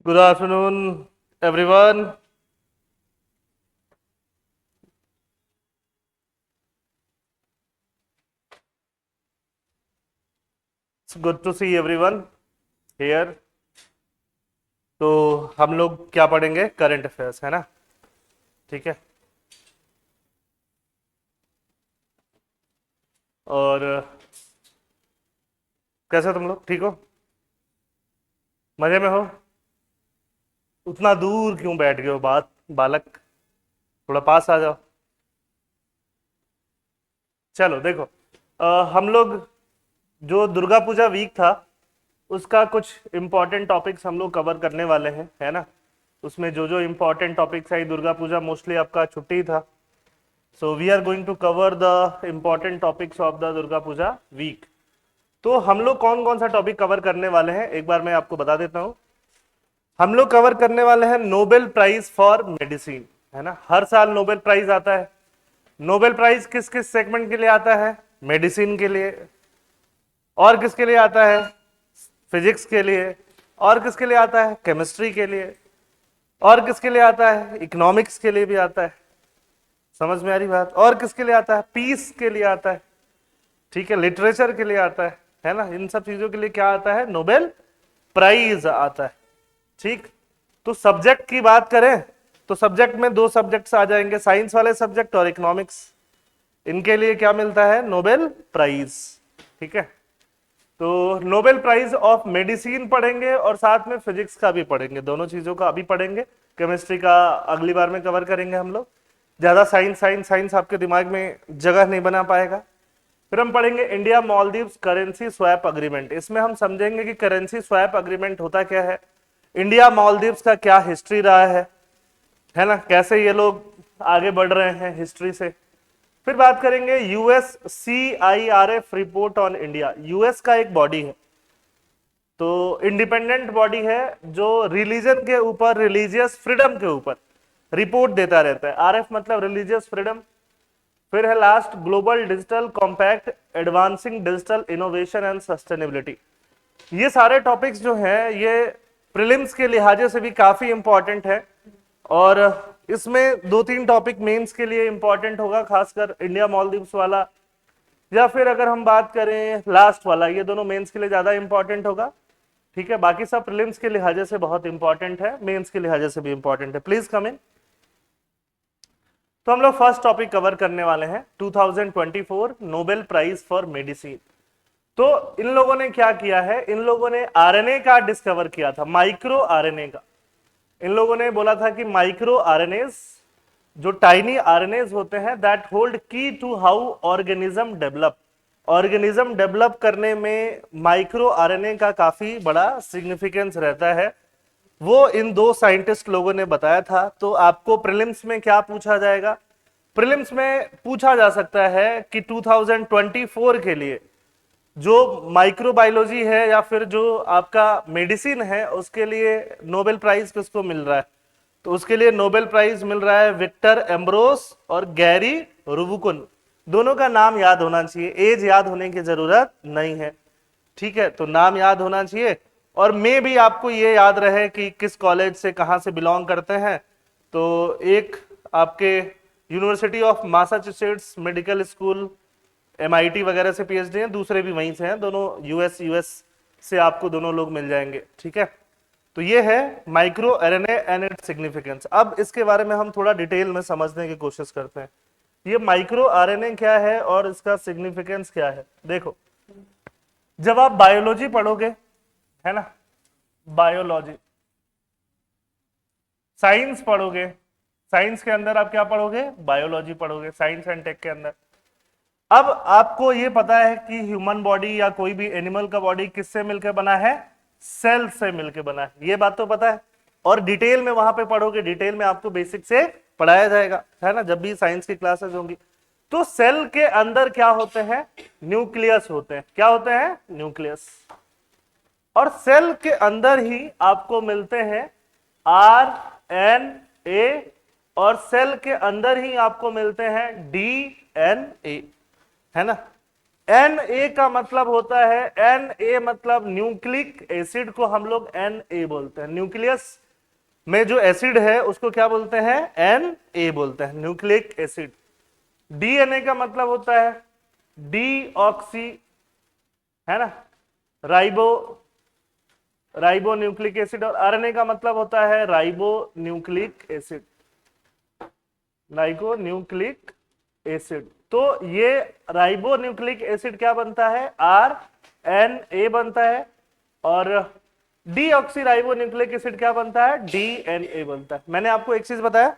Good afternoon, everyone. It's good to see everyone here. तो हम लोग क्या पढ़ेंगे? करंट अफेयर्स, है ना? ठीक है। और कैसे तुम लोग? ठीक हो? मजे में हो? उतना दूर क्यों बैठ गए हो बात बालक? थोड़ा पास आ जाओ। चलो देखो, हम लोग जो दुर्गा पूजा वीक था उसका कुछ इम्पोर्टेंट टॉपिक्स हम लोग कवर करने वाले हैं, है ना? उसमें जो जो इम्पोर्टेंट टॉपिक्स है, दुर्गा पूजा मोस्टली आपका छुट्टी था। So we are going to cover the important topics of the Durga Puja week. तो हम लोग कौन कौन सा टॉपिक कवर करने वाले हैं एक बार मैं आपको बता देता हूं। हम लोग कवर करने वाले हैं नोबेल प्राइज फॉर मेडिसिन, है ना? हर साल नोबेल प्राइज आता है। नोबेल प्राइज किस किस सेगमेंट के लिए आता है? मेडिसिन के लिए। और किसके लिए आता है? फिजिक्स के लिए। और किसके लिए आता है? केमिस्ट्री के लिए। और किसके लिए आता है? इकोनॉमिक्स के लिए भी आता है। समझ में आ रही बात? और किसके लिए आता है? पीस के लिए आता है। ठीक है, लिटरेचर के लिए आता है ना? इन सब चीजों के लिए क्या आता है? नोबेल प्राइज आता है। ठीक। तो सब्जेक्ट की बात करें तो सब्जेक्ट में दो सब्जेक्ट्स आ जाएंगे, साइंस वाले सब्जेक्ट और इकोनॉमिक्स। इनके लिए क्या मिलता है? Nobel prize. ठीक है। तो नोबेल प्राइज ऑफ मेडिसिन पढ़ेंगे और साथ में फिजिक्स का भी पढ़ेंगे, दोनों चीजों का अभी पढ़ेंगे। केमिस्ट्री का अगली बार में कवर करेंगे हम लोग। ज्यादा साइंस साइंस साइंस आपके दिमाग में जगह नहीं बना पाएगा। फिर हम पढ़ेंगे India Maldives currency swap agreement. इसमें हम समझेंगे कि करेंसी स्वैप अग्रीमेंट होता क्या है, इंडिया मालदीव्स का क्या हिस्ट्री रहा है ना? कैसे ये लोग आगे बढ़ रहे हैं हिस्ट्री से। फिर बात करेंगे US CIRF report on India. US का एक बॉडी है, तो इंडिपेंडेंट बॉडी है जो रिलीजन के ऊपर, रिलीजियस फ्रीडम के ऊपर रिपोर्ट देता रहता है। आरएफ मतलब रिलीजियस फ्रीडम। फिर है last global digital compact advancing digital innovation and sustainability. ये सारे टॉपिक्स जो हैं ये प्रीलिम्स के लिहाजे से भी काफी इंपॉर्टेंट है। और इसमें दो तीन टॉपिक मेंस के लिए इंपॉर्टेंट होगा, खासकर इंडिया मालदीव्स वाला, या फिर अगर हम बात करें लास्ट वाला, ये दोनों मेंस के लिए ज्यादा इंपॉर्टेंट होगा। ठीक है, बाकी सब प्रीलिम्स के लिहाजे से बहुत इंपॉर्टेंट है, मेंस के लिहाजे से भी इंपॉर्टेंट है। प्लीज कम इन। तो हम लोग फर्स्ट टॉपिक कवर करने वाले हैं 2024 नोबेल प्राइज फॉर मेडिसिन। तो इन लोगों ने क्या किया है? इन लोगों ने आरएनए का डिस्कवर किया था, माइक्रो आरएनए का। इन लोगों ने बोला था कि माइक्रो आरएनएस, जो टाइनी आरएनएस होते हैं, that hold key to how organism develop. Organism develop करने में माइक्रो आरएनए का काफी बड़ा सिग्निफिकेंस रहता है। वो इन दो साइंटिस्ट लोगों ने बताया था। तो आपको प्रीलिम्स में क्या पूछा जाएगा? प्रीलिम्स में पूछा जा सकता है कि 2024 के लिए जो माइक्रोबायोलॉजी है या फिर जो आपका मेडिसिन है उसके लिए नोबेल प्राइज किसको मिल रहा है? तो उसके लिए नोबेल प्राइज मिल रहा है विक्टर एम्ब्रोस और गैरी रुबुकुन। दोनों का नाम याद होना चाहिए, एज याद होने की जरूरत नहीं है। ठीक है, तो नाम याद होना चाहिए। और मे भी आपको ये याद रहे कि किस कॉलेज से, कहां से बिलोंग करते हैं। तो एक आपके university of Massachusetts medical school, MIT वगैरह से PhD हैं, दूसरे भी वहीं से हैं, दोनों यूएस से आपको दोनों लोग मिल जाएंगे। ठीक है, तो ये है micro RNA and its significance. अब इसके बारे में हम थोड़ा डिटेल में समझने की कोशिश करते हैं। ये माइक्रो आरएनए क्या है और इसका सिग्निफिकेंस क्या है। देखो, जब आप बायोलॉजी पढ़ोगे, है ना, बायोलॉजी, साइंस पढ़ोगे, साइंस के अंदर आप क्या पढ़ोगे? बायोलॉजी पढ़ोगे, साइंस एंड टेक के अंदर। अब आपको ये पता है कि ह्यूमन बॉडी या कोई भी एनिमल का बॉडी किससे मिलकर बना है? सेल से मिलकर बना है, ये बात तो पता है। और डिटेल में वहां पे पढ़ोगे, डिटेल में आपको बेसिक से पढ़ाया जाएगा, है ना, जब भी साइंस की क्लासेस होंगी। तो सेल के अंदर क्या होते हैं? न्यूक्लियस होते हैं। क्या होते हैं? न्यूक्लियस। और सेल के अंदर ही आपको मिलते हैं RNA, और सेल के अंदर ही आपको मिलते हैं DNA, है ना। एन ए का मतलब होता है, एन ए मतलब न्यूक्लिक एसिड को हम लोग एन ए बोलते हैं। न्यूक्लियस में जो एसिड है उसको क्या बोलते हैं, एन ए बोलते हैं, न्यूक्लिक एसिड। डीएनए का मतलब होता है डी ऑक्सी, है ना, राइबो राइबो न्यूक्लिक एसिड। और आरएनए का मतलब होता है ribo nucleic acid, ribo nucleic acid. तो ये राइबो न्यूक्लिक एसिड क्या बनता है, आर एन ए बनता है। और डीऑक्सी राइबो न्यूक्लिक एसिड क्या बनता है, डी एन ए बनता है। मैंने आपको एक चीज बताया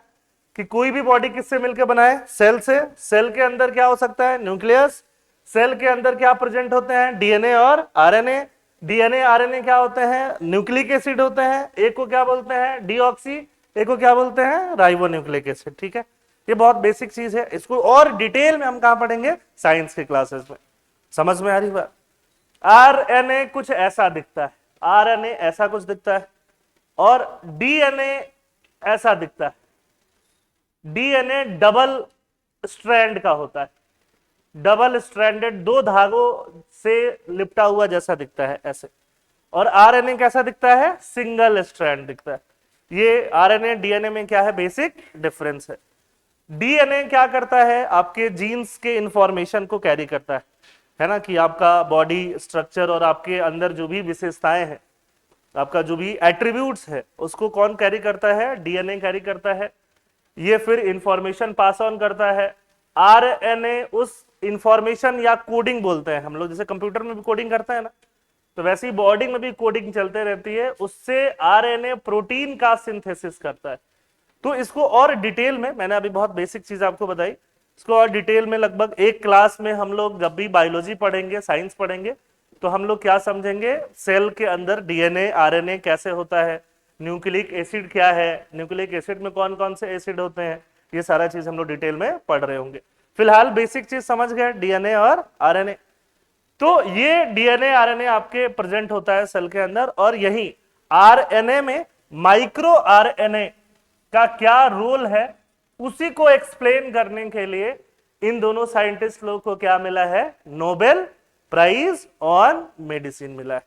कि कोई भी बॉडी किससे मिलकर बनाए, सेल से। सेल के अंदर क्या हो सकता है, न्यूक्लियस। सेल के अंदर क्या प्रेजेंट होते हैं, डीएनए और आरएनए। डीएनए आरएनए क्या होते हैं, न्यूक्लिक एसिड होते हैं। एक को क्या बोलते हैं, डीऑक्सी, एक को क्या बोलते हैं, राइबो न्यूक्लिक एसिड। ठीक है, ये बहुत बेसिक चीज है, इसको और डिटेल में हम कहां पढ़ेंगे, साइंस के क्लासेस में। समझ में आ रही बात। आरएनए कुछ ऐसा दिखता है, आरएनए ऐसा कुछ दिखता है, और डीएनए ऐसा दिखता है। डीएनए डबल स्ट्रैंड का होता है, डबल स्ट्रैंडेड, दो धागों से लिपटा हुआ जैसा दिखता है ऐसे। और आरएनए कैसा दिखता है, सिंगल स्ट्रैंड दिखता है। ये आरएनए डीएनए में क्या है, बेसिक डिफरेंस है। डीएनए क्या करता है, आपके जीन्स के इंफॉर्मेशन को कैरी करता है ना, कि आपका बॉडी स्ट्रक्चर और आपके अंदर जो भी विशेषताएं हैं, आपका जो भी एट्रीब्यूट्स है, उसको कौन कैरी करता है, डीएनए कैरी करता है। ये फिर इंफॉर्मेशन पास ऑन करता है। आरएनए उस इंफॉर्मेशन या कोडिंग बोलते हैं हम लोग, जैसे कंप्यूटर में भी कोडिंग करता है ना, तो वैसे ही बॉडी में भी कोडिंग चलते रहती है, उससे आरएनए प्रोटीन का सिंथेसिस करता है। तो इसको और डिटेल में, मैंने अभी बहुत बेसिक चीज आपको बताई, इसको और डिटेल में लगभग एक क्लास में हम लोग जब भी बायोलॉजी पढ़ेंगे, साइंस पढ़ेंगे, तो हम लोग क्या समझेंगे, सेल के अंदर डीएनए आरएनए कैसे होता है, न्यूक्लिक एसिड क्या है, न्यूक्लिक एसिड में कौन कौन से एसिड होते हैं, ये सारा चीज हम लोग डिटेल में पढ़ रहे होंगे। फिलहाल बेसिक चीज समझ गए, डीएनए और आरएनए। तो ये डीएनए आरएनए आपके प्रेजेंट होता है सेल के अंदर, और यही आरएनए में माइक्रो आरएनए का क्या रोल है, उसी को एक्सप्लेन करने के लिए इन दोनों साइंटिस्ट लोग को क्या मिला है, नोबेल प्राइज ऑन मेडिसिन मिला है।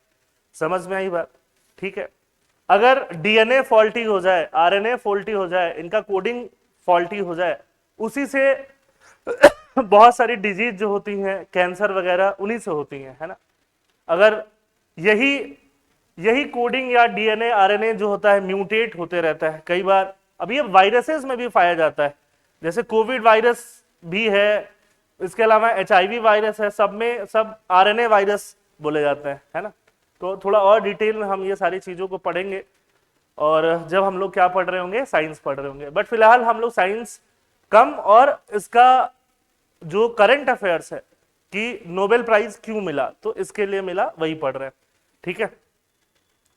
समझ में आई बात। ठीक है, अगर डीएनए फॉल्टी हो जाए, आरएनए फॉल्टी हो जाए, इनका कोडिंग फॉल्टी हो जाए, उसी से बहुत सारी डिजीज जो होती हैं, कैंसर वगैरह, उन्हीं से होती हैं, है ना। अगर यही कोडिंग या डीएनए आरएनए जो होता है म्यूटेट होते रहता है कई बार। अब ये वायरसेस में भी पाया जाता है, जैसे कोविड वायरस भी है, इसके अलावा एचआईवी वायरस है, सब में सब आरएनए वायरस बोले जाते हैं, है ना। तो थोड़ा और डिटेल में हम ये सारी चीजों को पढ़ेंगे, और जब हम लोग क्या पढ़ रहे होंगे, साइंस पढ़ रहे होंगे। बट फिलहाल हम लोग साइंस कम, और इसका जो करंट अफेयर्स है कि नोबेल प्राइज क्यों मिला, तो इसके लिए मिला, वही पढ़ रहे हैं। ठीक है,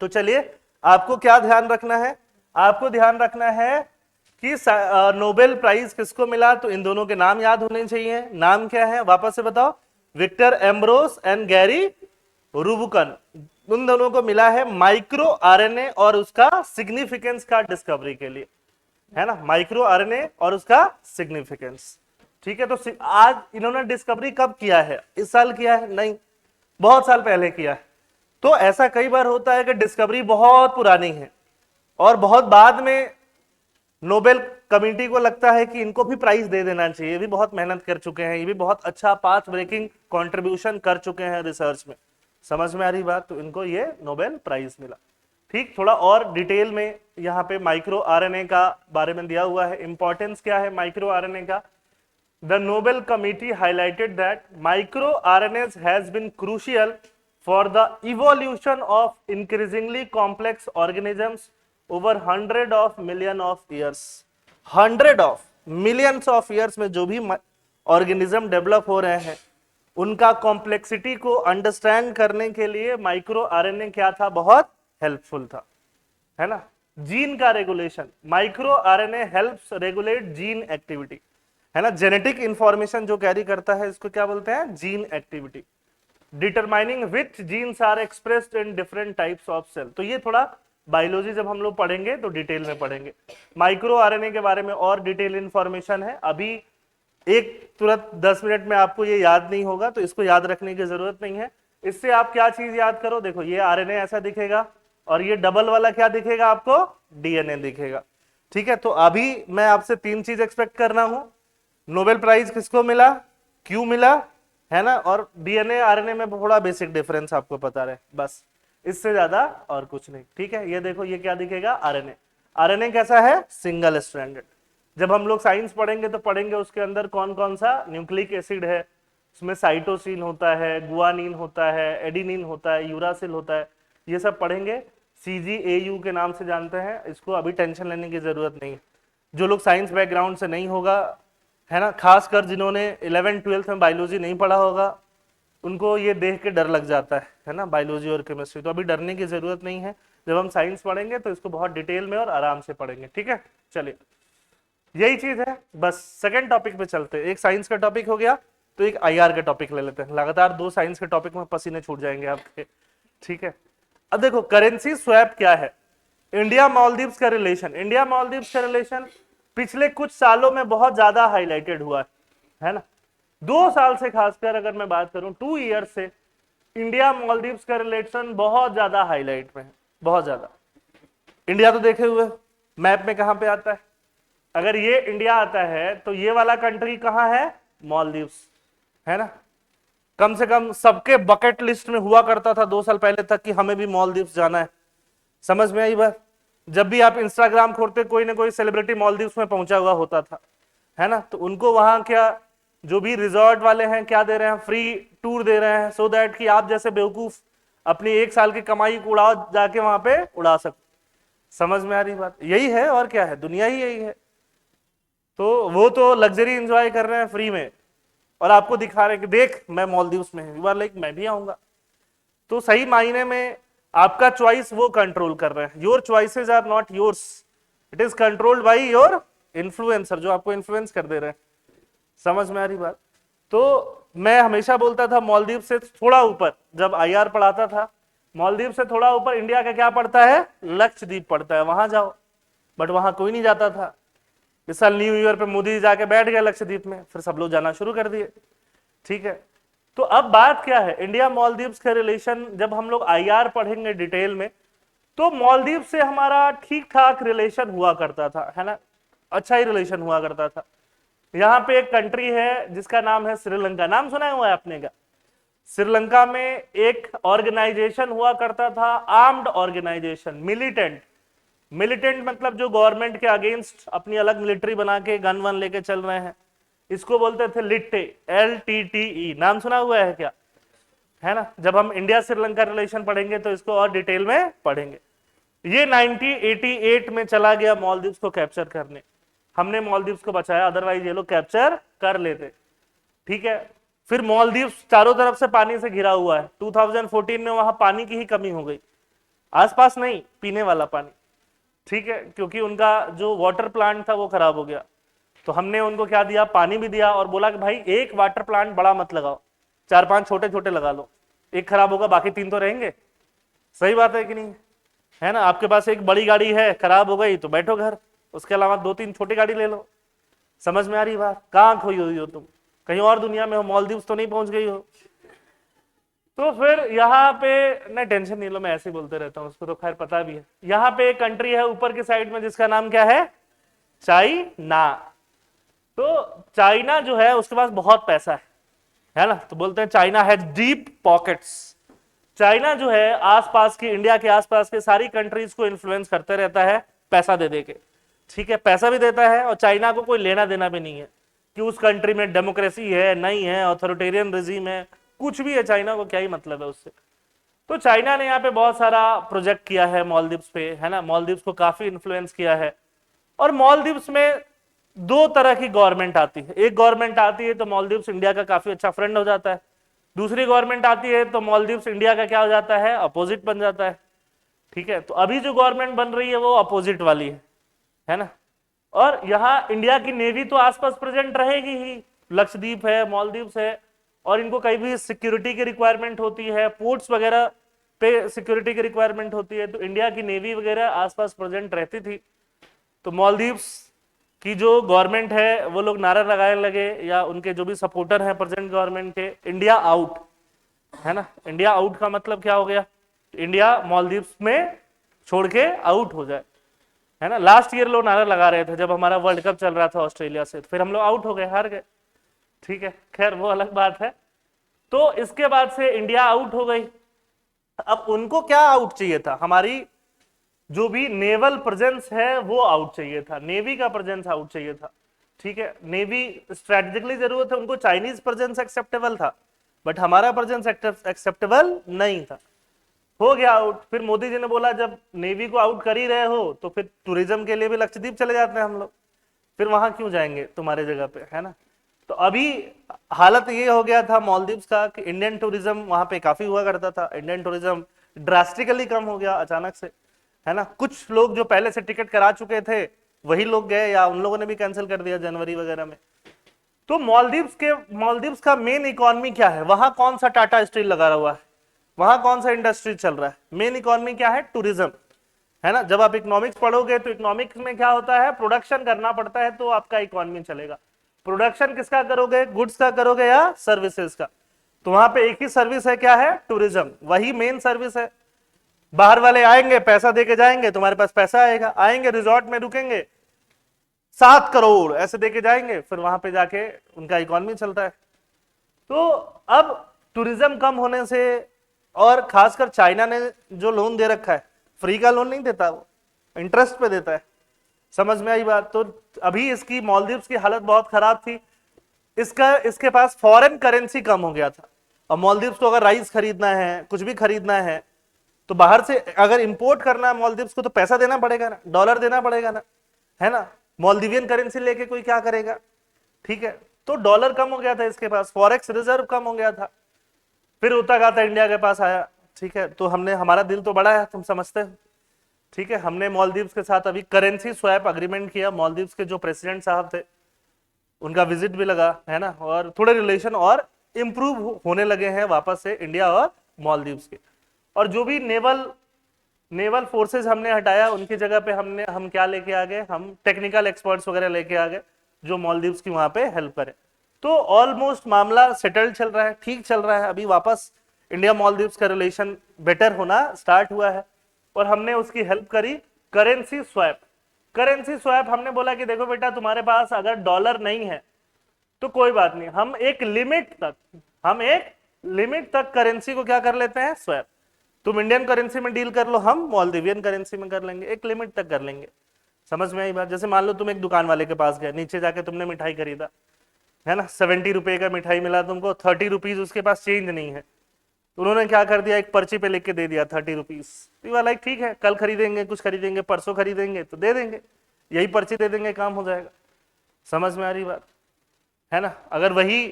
तो चलिए, आपको क्या ध्यान रखना है, आपको ध्यान रखना है कि नोबेल प्राइज किसको मिला, तो इन दोनों के नाम याद होने चाहिए। नाम क्या है, वापस से बताओ, विक्टर एम्ब्रोस एंड गैरी रूबिकन। उन दोनों को मिला है माइक्रो आरएनए और उसका सिग्निफिकेंस का डिस्कवरी के लिए, है ना, माइक्रो आरएनए और उसका सिग्निफिकेंस। ठीक है, तो आज इन्होंने डिस्कवरी कब किया है, इस साल किया है, नहीं, बहुत साल पहले किया है। तो ऐसा कई बार होता है कि डिस्कवरी बहुत पुरानी है और बहुत बाद में नोबेल कमेटी को लगता है कि इनको भी प्राइज दे देना चाहिए, ये भी बहुत मेहनत कर चुके हैं, ये भी बहुत अच्छा पाथ ब्रेकिंग कंट्रीब्यूशन कर चुके हैं रिसर्च में। समझ में आ रही बात, तो इनको ये नोबेल प्राइज मिला। ठीक, थोड़ा और डिटेल में यहाँ पे माइक्रो आरएनए का बारे में दिया हुआ है, इंपॉर्टेंस क्या है माइक्रो आरएनए का। The Nobel Committee highlighted that microRNAs has been crucial for the evolution of increasingly complex organisms over hundred of million of years. Hundred of millions of years में जो भी ऑर्गेनिज्म डेवलप हो रहे हैं, उनका complexity को understand करने के लिए माइक्रो आरएनए क्या था, बहुत हेल्पफुल था, है ना। जीन का regulation, micro RNA helps regulate gene activity, है ना। जेनेटिक इंफॉर्मेशन जो कैरी करता है, इसको क्या बोलते हैं, gene activity. Determining which genes are expressed in different types of cell. तो ये थोड़ा बायोलॉजी जब हम लोग पढ़ेंगे तो डिटेल में पढ़ेंगे। माइक्रो आरएनए के बारे में और डिटेल इंफॉर्मेशन है, अभी एक तुरंत 10 मिनट में आपको ये याद नहीं होगा, तो इसको याद रखने की जरूरत नहीं है। इससे आप क्या चीज याद करो, देखो ये आरएनए ऐसा दिखेगा और ये डबल वाला क्या दिखेगा आपको, डीएनए दिखेगा। ठीक है, तो अभी मैं आपसे 3 चीज एक्सपेक्ट कर रहा हूं। नोबेल प्राइज किसको मिला, क्यों मिला, है ना, और डीएनए आरएनए में थोड़ा बेसिक डिफरेंस आपको पता रहे, बस इससे ज्यादा और कुछ नहीं। ठीक है, ये देखो ये क्या दिखेगा, आरएनए। आरएनए कैसा है, सिंगल स्ट्रैंडेड। जब हम लोग साइंस पढ़ेंगे तो पढ़ेंगे उसके अंदर कौन कौन सा न्यूक्लिक एसिड है, उसमें साइटोसिन होता है, गुआनिन होता है, एडिनिन होता है, यूरासिल होता है, ये सब पढ़ेंगे। CGAU के नाम से जानते हैं इसको, अभी टेंशन लेने की जरूरत नहीं। जो लोग साइंस बैकग्राउंड से नहीं होगा, है ना, खासकर जिन्होंने 11th-12th में बायोलॉजी नहीं पढ़ा होगा, उनको ये देख के डर लग जाता है ना, बायोलॉजी और केमिस्ट्री। तो अभी डरने की जरूरत नहीं है, जब हम साइंस पढ़ेंगे तो इसको बहुत डिटेल में और आराम से पढ़ेंगे। ठीक है, चलिए यही चीज है। बस सेकंड टॉपिक पे चलते हैं। एक साइंस का टॉपिक हो गया, तो एक IR का टॉपिक ले लेते हैं। लगातार 2 साइंस के टॉपिक में पसीने छूट जाएंगे आपके। ठीक है, अब देखो करेंसी स्वैप क्या है, इंडिया मालदीव्स का रिलेशन। इंडिया मालदीव्स का रिलेशन पिछले कुछ सालों में बहुत ज्यादा हाईलाइटेड हुआ है ना। 2 साल से खासकर अगर मैं बात करूं, 2 ईयर से इंडिया मालदीव्स का रिलेशन बहुत ज्यादा हाईलाइट में है, बहुत ज्यादा। इंडिया तो देखे हुए मैप में कहां पे आता है, अगर ये इंडिया आता है तो ये वाला कंट्री कहां है, मालदीव्स, है ना। कम से कम सबके बकेट लिस्ट में हुआ करता था 2 साल पहले तक कि हमें भी मालदीव्स जाना है। समझ में आई बात, जब भी आप इंस्टाग्राम खोलते कोई ना कोई सेलिब्रिटी मालदीव्स में पहुंचा हुआ होता था, है ना। तो उनको वहां क्या, जो भी रिजॉर्ट वाले हैं क्या दे रहे हैं, फ्री टूर दे रहे हैं, सो दैट कि आप जैसे बेवकूफ अपनी 1 साल की कमाई को उड़ाओ, जाके वहां पे उड़ा सको। समझ में आ रही बात, यही है और क्या है, दुनिया ही यही है। तो वो तो लग्जरी एंजॉय कर रहे हैं फ्री में, और आपको दिखा रहे हैं कि देख मैं मालदीव्स में हूं, यू आर लाइक मैं भी आऊंगा। तो सही मायने में आपका चॉइस वो कंट्रोल कर रहे हैं। Your choices are not yours, it is controlled by your influencer, जो आपको इन्फ्लुएंस कर दे रहे हैं। समझ में आ रही बात। तो मैं हमेशा बोलता था मालदीव से थोड़ा ऊपर, जब IR पढ़ाता था, मालदीव से थोड़ा ऊपर इंडिया का क्या पड़ता है, लक्षद्वीप पड़ता है, वहां जाओ। बट वहां कोई नहीं जाता था। इस साल न्यू ईयर पे मोदी जाके बैठ गया लक्षद्वीप में, फिर सब लोग जाना शुरू कर दिए। ठीक है, तो अब बात क्या है, इंडिया मालदीव्स का रिलेशन जब हम लोग IR पढ़ेंगे डिटेल में, तो मालदीव से हमारा ठीक ठाक रिलेशन हुआ करता था, है ना, अच्छा ही रिलेशन हुआ करता था। यहाँ पे एक कंट्री है जिसका नाम है श्रीलंका, नाम सुना हुआ है आपने का। श्रीलंका में एक ऑर्गेनाइजेशन हुआ करता था, आर्म्ड ऑर्गेनाइजेशन, मिलिटेंट। मिलिटेंट मतलब जो गवर्नमेंट के अगेंस्ट अपनी अलग मिलिट्री बना के गन वन लेके चल रहे हैं, इसको बोलते थे लिट्टे, LTTE। नाम सुना हुआ है क्या, है ना। जब हम इंडिया श्रीलंका रिलेशन पढ़ेंगे तो इसको और डिटेल में पढ़ेंगे। ये 1988 में चला गया मालदीव्स को कैप्चर करने, हमने मालदीव्स को बचाया, अदरवाइज ये लोग कैप्चर कर लेते। ठीक है, फिर मालदीव्स चारों तरफ से पानी से घिरा हुआ है। 2014 में वहां पानी की ही कमी हो गई, आसपास नहीं, पीने वाला पानी। ठीक है, क्योंकि उनका जो वाटर प्लांट था वो खराब हो गया। तो हमने उनको क्या दिया, पानी भी दिया, और बोला कि भाई एक वाटर प्लांट बड़ा मत लगाओ, 4-5 छोटे छोटे लगा लो, एक खराब होगा बाकी 3 तो रहेंगे। सही बात है कि नहीं, है ना। आपके पास एक बड़ी गाड़ी है, खराब हो गई तो बैठो घर, उसके अलावा 2-3 छोटी गाड़ी ले लो। समझ में आ रही बात, कहां खोई हुई हो तुम, कहीं और दुनिया में हो, मालदीव्स तो नहीं पहुंच गई हो। तो फिर यहाँ पे नहीं, टेंशन नहीं लो, मैं ऐसे ही बोलते रहता हूँ, उसको तो खैर पता भी है। यहाँ पे एक कंट्री है ऊपर की साइड में जिसका नाम क्या है, चाइना। तो चाइना जो है उसके पास बहुत पैसा है ना, तो बोलते हैं China has deep pockets. China जो है आसपास की, इंडिया के आसपास के सारी कंट्रीज को इन्फ्लुएंस करते रहता है पैसा दे दे के। ठीक है, पैसा भी देता है, और चाइना को कोई लेना देना भी नहीं है कि उस कंट्री में डेमोक्रेसी है नहीं है, ऑथोरिटेरियन रिजीम है, कुछ भी है, चाइना को क्या ही मतलब है उससे। तो चाइना ने यहाँ पे बहुत सारा प्रोजेक्ट किया है मालदीव्स पे, है ना, मालदीव्स को काफी इन्फ्लुएंस किया है। और मालदीव्स में 2 तरह की गवर्नमेंट आती है, एक गवर्नमेंट आती है तो मालदीव्स इंडिया का काफी अच्छा फ्रेंड हो जाता है, दूसरी गवर्नमेंट आती है तो मालदीव्स इंडिया का क्या हो जाता है, अपोजिट बन जाता है। ठीक है, तो अभी जो गवर्नमेंट बन रही है वो अपोजिट वाली है ना। और यहाँ इंडिया की नेवी तो आसपास प्रेजेंट रहेगी ही, लक्षद्वीप है, मालदीव्स है, और इनको कहीं भी सिक्योरिटी की रिक्वायरमेंट होती है, पोर्ट्स वगैरह पे सिक्योरिटी की रिक्वायरमेंट होती है, तो इंडिया की नेवी वगैरह आसपास प्रेजेंट रहती थी। तो मालदीव्स कि जो गवर्नमेंट है वो लोग नारा लगाने लगे, या उनके जो भी सपोर्टर हैं प्रेजेंट गवर्नमेंट के, इंडिया आउट, है ना। इंडिया आउट का मतलब क्या हो गया, इंडिया मालदीव्स में छोड़ के आउट हो जाए, है ना। लास्ट ईयर लोग नारा लगा रहे थे जब हमारा वर्ल्ड कप चल रहा था ऑस्ट्रेलिया से, तो फिर हम लोग आउट हो गए, हार गए, ठीक है, खैर वो अलग बात है। तो इसके बाद से इंडिया आउट हो गई। अब उनको क्या आउट चाहिए था, हमारी जो भी नेवल प्रेजेंस है वो आउट चाहिए था, नेवी का प्रेजेंस आउट चाहिए था, ठीक है। नेवी स्ट्रेटेजिकली जरूरत है उनको, चाइनीज प्रेजेंस एक्सेप्टेबल था, बट हमारा प्रेजेंस एक्सेप्टेबल नहीं था, हो गया आउट। फिर मोदी जी ने बोला जब नेवी को आउट कर ही रहे हो तो फिर टूरिज्म के लिए भी लक्षद्वीप चले जाते हैं हम लोग, फिर वहां क्यों जाएंगे तुम्हारे जगह पे, है ना। तो अभी हालत ये हो गया था मालदीव्स का कि इंडियन टूरिज्म वहां पे काफी हुआ करता था, इंडियन टूरिज्म ड्रास्टिकली कम हो गया अचानक से, है ना। कुछ लोग जो पहले से टिकट करा चुके थे वही लोग गए, या उन लोगों ने भी कैंसिल कर दिया जनवरी वगैरह में। तो मालदीव्स का मेन इकोनॉमी क्या है, वहां कौन सा टाटा स्टील लगा हुआ है, वहां कौन सा इंडस्ट्री चल रहा है, मेन इकोनॉमी क्या है, टूरिज्म, है ना। जब आप इकोनॉमिक्स पढ़ोगे तो इकोनॉमिक्स में क्या होता है, प्रोडक्शन करना पड़ता है तो आपका इकोनॉमी चलेगा। प्रोडक्शन किसका करोगे, गुड्स का करोगे या सर्विसेज का, तो वहां पे एक ही सर्विस है, क्या है, टूरिज्म, वही मेन सर्विस है। बाहर वाले आएंगे, पैसा देके जाएंगे, तुम्हारे पास पैसा आएगा, आएंगे रिजॉर्ट में रुकेंगे, 7 करोड़ ऐसे देके जाएंगे, फिर वहां पे जाके उनका इकोनॉमी चलता है। तो अब टूरिज्म कम होने से, और खासकर चाइना ने जो लोन दे रखा है, फ्री का लोन नहीं देता, वो इंटरेस्ट पे देता है, समझ में आई बात। तो अभी इसकी मालदीव्स की हालत बहुत खराब थी, इसके पास फॉरेन करेंसी कम हो गया था। और मालदीव्स को अगर राइस खरीदना है, कुछ भी खरीदना है, तो बाहर से अगर इंपोर्ट करना है मालदीव्स को तो पैसा देना पड़ेगा ना, डॉलर देना पड़ेगा ना, है ना। मालदीवियन करेंसी लेके कोई क्या करेगा, ठीक है। तो डॉलर कम हो गया था इसके पास, फॉरेक्स रिजर्व कम हो गया था, फिर उतना गाता इंडिया के पास आया, ठीक है। तो हमने, हमारा दिल तो बड़ा है, तुम समझते हो, ठीक है। हमने मालदीव्स के साथ अभी करेंसी स्वैप अग्रीमेंट किया, मालदीव्स के जो प्रेसिडेंट साहब थे उनका विजिट भी लगा, है ना, और थोड़े रिलेशन और इंप्रूव होने लगे हैं वापस से इंडिया और मालदीव्स के। और जो भी नेवल फोर्सेस हमने हटाया, उनकी जगह पे हम क्या लेके आ गए, हम टेक्निकल एक्सपर्ट्स वगैरह लेके आ गए जो मालदीव्स की वहां पे हेल्प करे। तो ऑलमोस्ट मामला सेटल्ड चल रहा है, ठीक चल रहा है, अभी वापस इंडिया मालदीव्स का रिलेशन बेटर होना स्टार्ट हुआ है, और हमने उसकी हेल्प करी। करेंसी स्वैप हमने बोला कि देखो बेटा, तुम्हारे पास अगर डॉलर नहीं है तो कोई बात नहीं, हम एक लिमिट तक करेंसी को क्या कर लेते हैं, स्वैप। तुम इंडियन करेंसी में डील कर लो, हम मालदीवियन करेंसी में कर लेंगे, एक लिमिट तक कर लेंगे, समझ में आई बात। जैसे मान लो तुम एक दुकान वाले के पास गए, नीचे जाके तुमने मिठाई खरीदा, है ना, 70 रुपए का मिठाई मिला तुमको, 30 रुपीज उसके पास चेंज नहीं है, तो उन्होंने क्या कर दिया, एक पर्ची पे लिख के दे दिया 30 रुपीज। तो वाला ठीक है, कल खरीदेंगे, कुछ खरीदेंगे, परसों खरीदेंगे तो दे देंगे, यही पर्ची दे देंगे, काम हो जाएगा, समझ में आ रही बात, है ना। अगर वही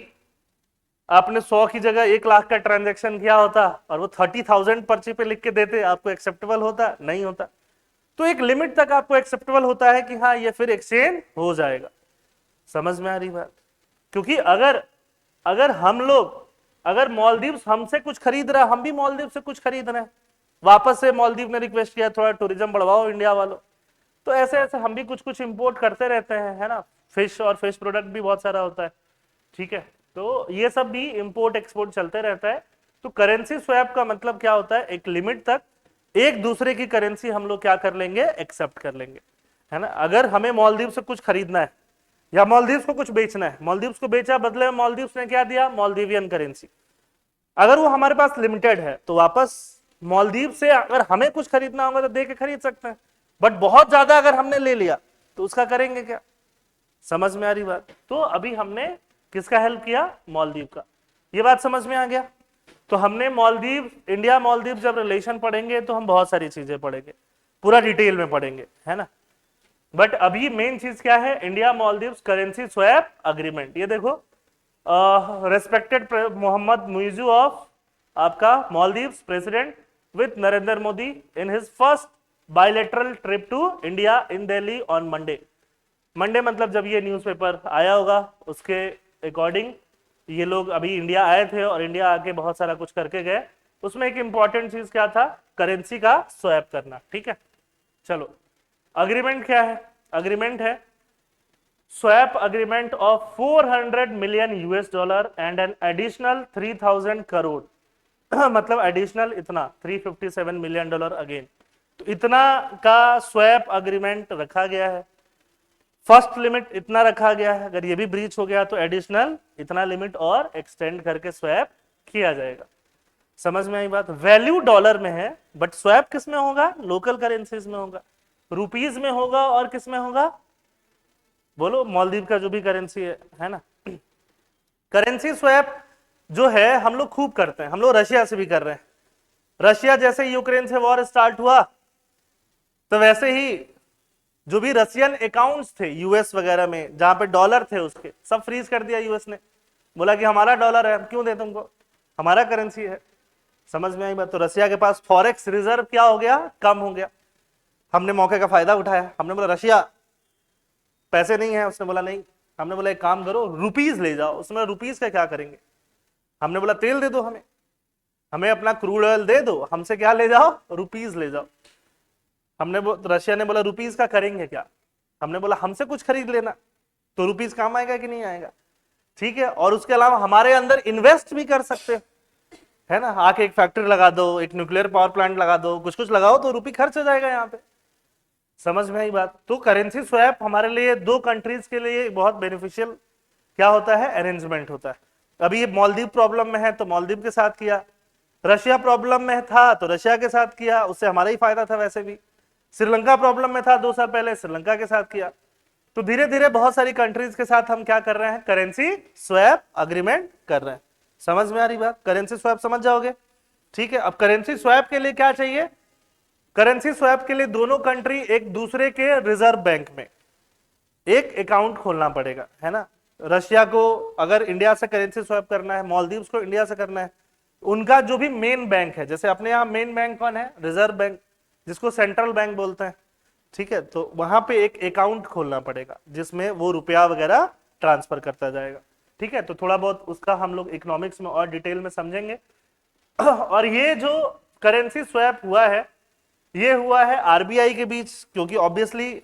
आपने 100 की जगह 1 लाख का ट्रांजैक्शन किया होता और वो 30,000 पर्ची पे लिख के देते, आपको एक्सेप्टेबल होता, नहीं होता। तो एक लिमिट तक आपको एक्सेप्टेबल होता है कि हाँ ये फिर एक्सचेंज हो जाएगा, समझ में आ रही बात। क्योंकि अगर हम लोग, अगर मालदीव्स हमसे कुछ खरीद रहा, हम भी मालदीव से कुछ खरीद रहे हैं, वापस से मालदीव ने रिक्वेस्ट किया थोड़ा टूरिज्म बढ़वाओ इंडिया वालों, तो ऐसे ऐसे हम भी कुछ कुछ इंपोर्ट करते रहते हैं, है ना। फिश और फिश प्रोडक्ट भी बहुत सारा होता है, ठीक है। तो ये सब भी इंपोर्ट एक्सपोर्ट चलते रहता है। तो करेंसी स्वैप का मतलब क्या होता है, एक लिमिट तक एक दूसरे की करेंसी हम लोग क्या कर लेंगे, एक्सेप्ट कर लेंगे, है ना। अगर हमें मालदीव से कुछ खरीदना है या मालदीव्स को कुछ बेचना है, मालदीव्स को बेचा, बदले में मालदीव्स ने क्या दिया, मालदीवियन करेंसी। अगर वो हमारे पास लिमिटेड है तो वापस मालदीव से अगर हमें कुछ खरीदना होगा तो दे के खरीद सकते हैं, बट बहुत ज्यादा अगर हमने ले लिया तो उसका करेंगे क्या, समझ में आ रही बात। तो अभी हमने किसका हेल्प किया, मालदीव का, ये बात समझ में आ गया। तो हमने मालदीव, इंडिया मालदीव जब रिलेशन पढ़ेंगे तो हम बहुत सारी चीजें पढ़ेंगे, पूरा डिटेल में पढ़ेंगे, है ना। बट अभी मेन चीज क्या है, India Maldives currency swap agreement. ये देखो, रेस्पेक्टेड मोहम्मद मुइजू ऑफ आपका Maldives president with Narendra Modi in his first bilateral trip to India in Delhi on Monday. Monday मतलब जब ये न्यूज़पेपर आया होगा उसके अकॉर्डिंग ये लोग अभी इंडिया आए थे और इंडिया आके बहुत सारा कुछ करके गए। उसमें एक इंपॉर्टेंट चीज क्या था, करेंसी का स्वैप करना, ठीक है। चलो अग्रीमेंट क्या है, अग्रीमेंट है swap agreement of 400 million US dollar and an additional 3000 crore मतलब एडिशनल इतना 357 मिलियन डॉलर अगेन, तो इतना का स्वैप अग्रीमेंट रखा गया है। फर्स्ट लिमिट इतना रखा गया है, अगर ये भी ब्रीच हो गया तो एडिशनल इतना लिमिट और एक्सटेंड करके स्वैप किया जाएगा। समझ में आई बात? वैल्यू डॉलर में है बट स्वैप किस में होगा? लोकल करेंसीज में होगा, रुपीज में होगा और किस में होगा? बोलो, मालदीव का जो भी करेंसी है ना। करेंसी स्वैप जो है हम लोग खूब करते हैं, हम लोग रशिया से भी कर रहे हैं। रशिया जैसे यूक्रेन से वॉर स्टार्ट हुआ तो वैसे ही जो भी रशियन अकाउंट्स थे यूएस वगैरह में जहां पे डॉलर थे उसके सब फ्रीज कर दिया यूएस ने, बोला कि हमारा डॉलर है, हम क्यों दे तुमको, हमारा करेंसी है। समझ में आई बात? तो रशिया के पास फॉरेक्स रिजर्व क्या हो गया? कम हो गया। हमने मौके का फायदा उठाया, हमने बोला रशिया पैसे नहीं है, उसने बोला नहीं। हमने बोला एक काम करो रुपीज ले जाओ, उसने रुपीज का क्या करेंगे? हमने बोला तेल दे दो, हमें हमें अपना क्रूड ऑयल दे दो, हमसे क्या ले जाओ? रुपीज ले जाओ। हमने रशिया ने बोला रुपीज का करेंगे क्या? हमने बोला हमसे कुछ खरीद लेना, तो रुपीज काम आएगा कि नहीं आएगा? ठीक है, और उसके अलावा हमारे अंदर इन्वेस्ट भी कर सकते हो, है ना, आके एक फैक्ट्री लगा दो, एक न्यूक्लियर पावर प्लांट लगा दो, कुछ कुछ लगाओ तो रुपये खर्च हो जाएगा यहाँ पे। समझ में आई बात? तो करेंसी स्वैप हमारे लिए दो कंट्रीज के लिए बहुत बेनिफिशियल क्या होता है? अरेंजमेंट होता है। अभी ये मालदीव प्रॉब्लम में है तो मालदीव के साथ किया, रशिया प्रॉब्लम में था तो रशिया के साथ किया, उससे हमारा ही फायदा था। वैसे भी श्रीलंका प्रॉब्लम में था 2 साल पहले, श्रीलंका के साथ किया। तो धीरे धीरे बहुत सारी कंट्रीज के साथ हम क्या कर रहे हैं? करेंसी स्वैप अग्रीमेंट कर रहे हैं। समझ में आ रही बात? करेंसी स्वैप समझ जाओगे? ठीक है, अब करेंसी स्वैप के लिए क्या चाहिए? करेंसी स्वैप के लिए दोनों कंट्री एक दूसरे के रिजर्व बैंक में एक अकाउंट खोलना पड़ेगा, है ना। रशिया को अगर इंडिया से करेंसी स्वैप करना है, मालदीव्स को इंडिया से करना है, उनका जो भी मेन बैंक है, जैसे अपने यहाँ मेन बैंक कौन है? रिजर्व बैंक, जिसको सेंट्रल बैंक बोलते हैं। ठीक है, तो वहां पे एक अकाउंट खोलना पड़ेगा जिसमें वो रुपया वगैरह ट्रांसफर करता जाएगा। ठीक है, तो थोड़ा बहुत उसका हम लोग इकोनॉमिक्स में और डिटेल में समझेंगे। और ये जो करेंसी स्वैप हुआ है, ये हुआ है आरबीआई के बीच, क्योंकि ऑब्वियसली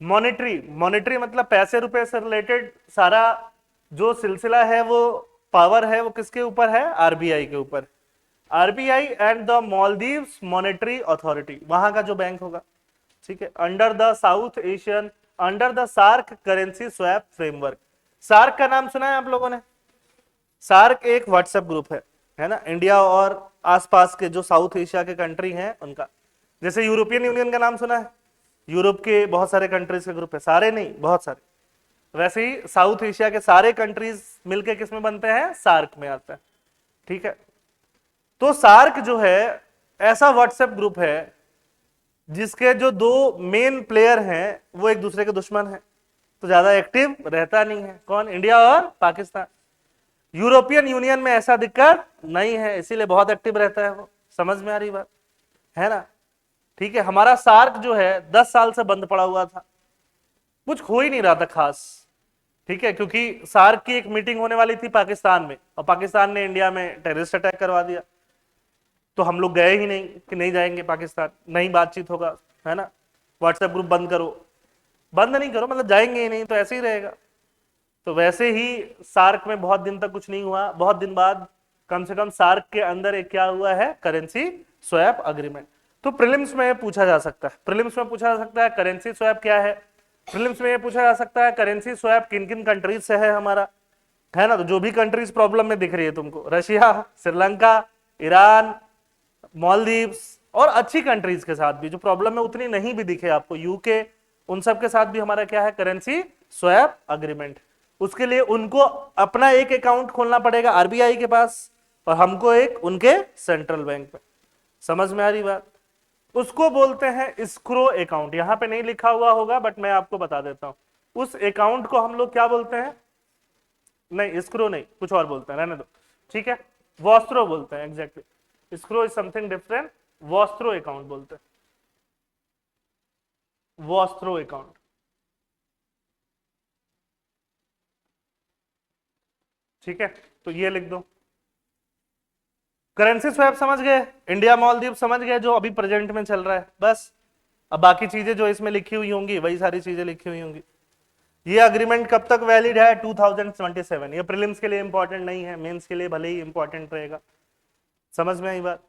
मॉनेटरी मतलब पैसे रुपए से रिलेटेड सारा जो सिलसिला है, वो पावर है, वो किसके ऊपर है? आरबीआई के ऊपर। RBI and the Maldives monetary authority, वहां का जो बैंक होगा। ठीक है, under the South Asian, under the SAARC currency swap framework. SAARC का नाम सुना है आप लोगों ने? सार्क एक व्हाट्सएप ग्रुप है ना, इंडिया और आसपास के जो साउथ एशिया के कंट्री हैं उनका। जैसे यूरोपियन यूनियन का नाम सुना है, यूरोप के बहुत सारे कंट्रीज के ग्रुप है, सारे नहीं बहुत सारे। वैसे ही साउथ एशिया के सारे कंट्रीज मिलके किस में बनते हैं? सार्क में आते हैं। ठीक है, तो सार्क जो है ऐसा व्हाट्सएप ग्रुप है जिसके जो दो मेन प्लेयर हैं वो एक दूसरे के दुश्मन हैं, तो ज्यादा एक्टिव रहता नहीं है। कौन? इंडिया और पाकिस्तान। यूरोपियन यूनियन में ऐसा दिक्कत नहीं है, इसीलिए बहुत एक्टिव रहता है वो। समझ में आ रही बात है ना? ठीक है, हमारा सार्क जो है 10 साल से बंद पड़ा हुआ था, कुछ हो ही नहीं रहा था खास। ठीक है, क्योंकि सार्क की एक मीटिंग होने वाली थी पाकिस्तान में, और पाकिस्तान ने इंडिया में टेररिस्ट अटैक करवा दिया, तो हम लोग गए ही नहीं कि नहीं जाएंगे पाकिस्तान, नहीं बातचीत होगा, है ना। व्हाट्सएप ग्रुप बंद करो, बंद नहीं करो मतलब जाएंगे ही नहीं, तो ऐसे ही रहेगा। तो वैसे ही सार्क में बहुत दिन तक कुछ नहीं हुआ, बहुत दिन बाद कम से कम सार्क के अंदर एक क्या हुआ है? Currency swap agreement. तो प्रीलिम्स में पूछा जा सकता है, प्रीलिम्स में पूछा जा सकता है करेंसी स्वैप क्या है। प्रीलिम्स में ये पूछा जा सकता है करेंसी स्वैप किन किन कंट्रीज से है हमारा, है ना। तो जो भी कंट्रीज प्रॉब्लम में दिख रही है तुमको, रशिया, श्रीलंका, ईरान, मालदीव्स, और अच्छी कंट्रीज के साथ भी जो प्रॉब्लम में उतनी नहीं भी दिखे आपको, यूके, उन सब के साथ भी हमारा क्या है? Currency swap agreement. उसके लिए उनको अपना एक अकाउंट खोलना पड़ेगा आरबीआई के पास, और हमको एक उनके सेंट्रल बैंक में। समझ में आ रही बात? उसको बोलते हैं स्क्रो अकाउंट। यहां पे नहीं लिखा हुआ होगा बट मैं आपको बता देता हूं, उस अकाउंट को हम लोग क्या बोलते हैं? नहीं, स्क्रो नहीं, कुछ और बोलते हैं, रहने दो। ठीक है, वॉस्त्रो बोलते हैं, exactly. स्क्रो is something different, vostro account बोलते हैं, वॉस्त्रो अकाउंट। ठीक है, तो ये लिख दो। करेंसी स्वैप समझ गए, इंडिया मालदीव समझ गए जो अभी प्रेजेंट में चल रहा है, बस। अब बाकी चीजें जो इसमें लिखी हुई होंगी वही सारी चीजें लिखी हुई होंगी। ये अग्रीमेंट कब तक वैलिड है? 2027। ये प्रीलिम्स के लिए इंपॉर्टेंट नहीं है, मेंस के लिए भले ही इंपॉर्टेंट रहेगा। समझ में आई बात?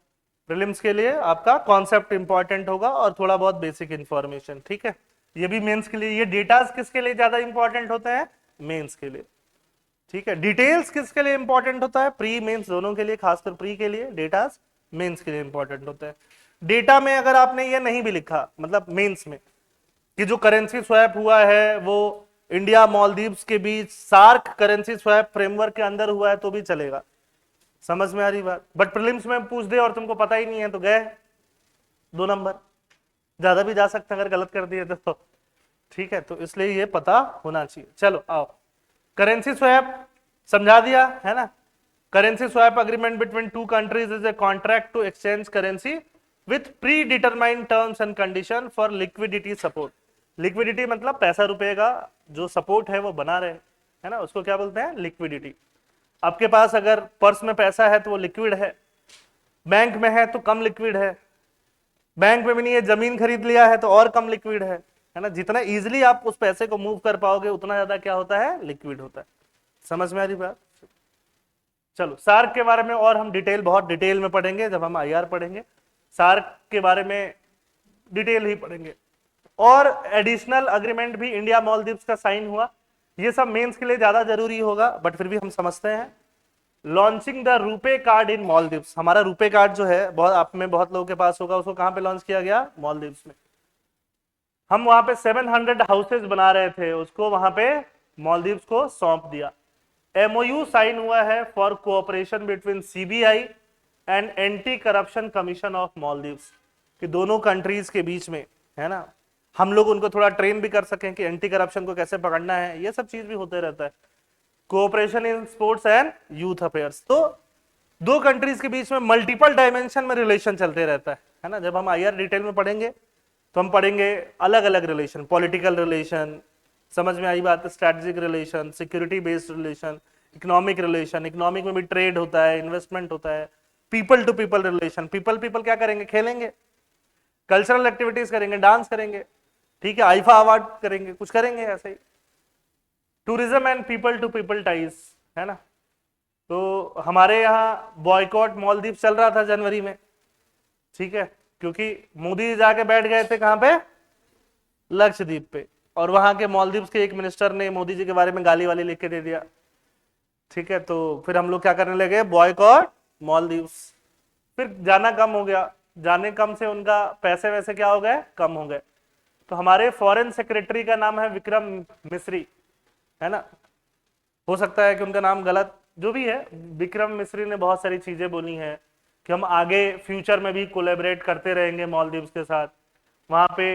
प्रीलिम्स के लिए आपका कॉन्सेप्ट इंपॉर्टेंट होगा और थोड़ा बहुत बेसिक इंफॉर्मेशन, ठीक है। ये भी मेंस के लिए, ये डेटास किसके लिए ज्यादा इंपॉर्टेंट होते हैं? मेंस के लिए, ठीक है। डिटेल्स किसके लिए इंपॉर्टेंट होता है? प्री मेंस दोनों के लिए, खासकर प्री के लिए। डेटास मेंस के लिए इंपॉर्टेंट होता है। डेटा में अगर आपने ये नहीं भी लिखा, मतलब मेंस में, कि जो करेंसी स्वैप हुआ है वो इंडिया मालदीव्स के बीच सार्क करेंसी स्वैप फ्रेमवर्क के अंदर हुआ है, तो भी चलेगा। समझ में आ रही बात? बट प्रीलिम्स में पूछ दे और तुमको पता ही नहीं है तो गए 2 नंबर, ज्यादा भी जा सकते हैं अगर गलत कर दिए तो, ठीक है। तो इसलिए ये पता होना चाहिए। चलो आओ, करेंसी स्वैप समझा दिया है ना। Currency swap agreement between two countries is a contract to exchange currency with pre determined terms and condition for liquidity support. Liquidity मतलब पैसा रुपए का जो सपोर्ट है वो बना रहे, है ना, उसको क्या बोलते हैं? लिक्विडिटी। आपके पास अगर पर्स में पैसा है तो वो लिक्विड है, बैंक में है तो कम लिक्विड है, बैंक में भी नहीं है, जमीन खरीद लिया है तो और कम लिक्विड है ना। जितना इजीली आप उस पैसे को मूव कर पाओगे उतना ज्यादा क्या होता है? लिक्विड होता है। समझ में आ रही बात? चलो, सार्क के बारे में और हम बहुत डिटेल में पढ़ेंगे जब हम आईआर पढ़ेंगे। सार्क के बारे में डिटेल ही पढ़ेंगे। और एडिशनल अग्रीमेंट भी इंडिया मालदीव्स का साइन हुआ। ये सब मेंस के लिए ज्यादा जरूरी होगा, बट फिर भी हम समझते हैं। लॉन्चिंग द रुपे कार्ड इन मालदीव्स। हमारा रुपे कार्ड जो है बहुत आप में बहुत लोगों के पास होगा, उसको कहां पे लॉन्च किया गया? मालदीव्स में। हम वहां पे 700 हाउसेज बना रहे थे, उसको वहां पे मालदीव्स को सौंप दिया। एमओयू साइन हुआ है for cooperation between CBI and anti corruption commission of Maldives, कि दोनों कंट्रीज के बीच में, है ना, हम लोग उनको थोड़ा ट्रेन भी कर सकें कि एंटी करप्शन को कैसे पकड़ना है। ये सब चीज भी होते रहता है। Cooperation in sports and youth affairs. तो दो कंट्रीज के बीच में मल्टीपल डायमेंशन में रिलेशन चलते रहता है ना। जब हम आईआर डिटेल में पढ़ेंगे तो हम पढ़ेंगे अलग अलग रिलेशन, पॉलिटिकल रिलेशन, समझ में आई बात, strategic relation, security based relation, economic relation, economic में भी ट्रेड होता है, इन्वेस्टमेंट होता है, people to people relation, people people क्या करेंगे? खेलेंगे, कल्चरल एक्टिविटीज करेंगे, डांस करेंगे, ठीक है, आईफा अवार्ड करेंगे, कुछ करेंगे ऐसे ही। Tourism and people to people ties, है ना। तो हमारे यहाँ बॉयकॉट मालदीव चल रहा था जनवरी में, ठीक है, क्योंकि मोदी जाके बैठ गए थे कहां पे? लक्षद्वीप पे, और वहां के मालदीव के एक मिनिस्टर ने मोदी जी के बारे में गाली वाली लिख के दे दिया, ठीक है। तो फिर हम लोग क्या करने लगे? बॉयकॉट मालदीव। फिर जाना कम हो गया, जाने कम से उनका पैसे वैसे क्या हो गए? कम हो गए। तो हमारे फॉरेन सेक्रेटरी का नाम है विक्रम मिस्री, है ना। हो सकता है कि उनका नाम गलत, जो भी है, विक्रम मिस्री ने बहुत सारी चीजें बोली हैं कि हम आगे फ्यूचर में भी कोलैबोरेट करते रहेंगे मालदीव्स के साथ। वहां पे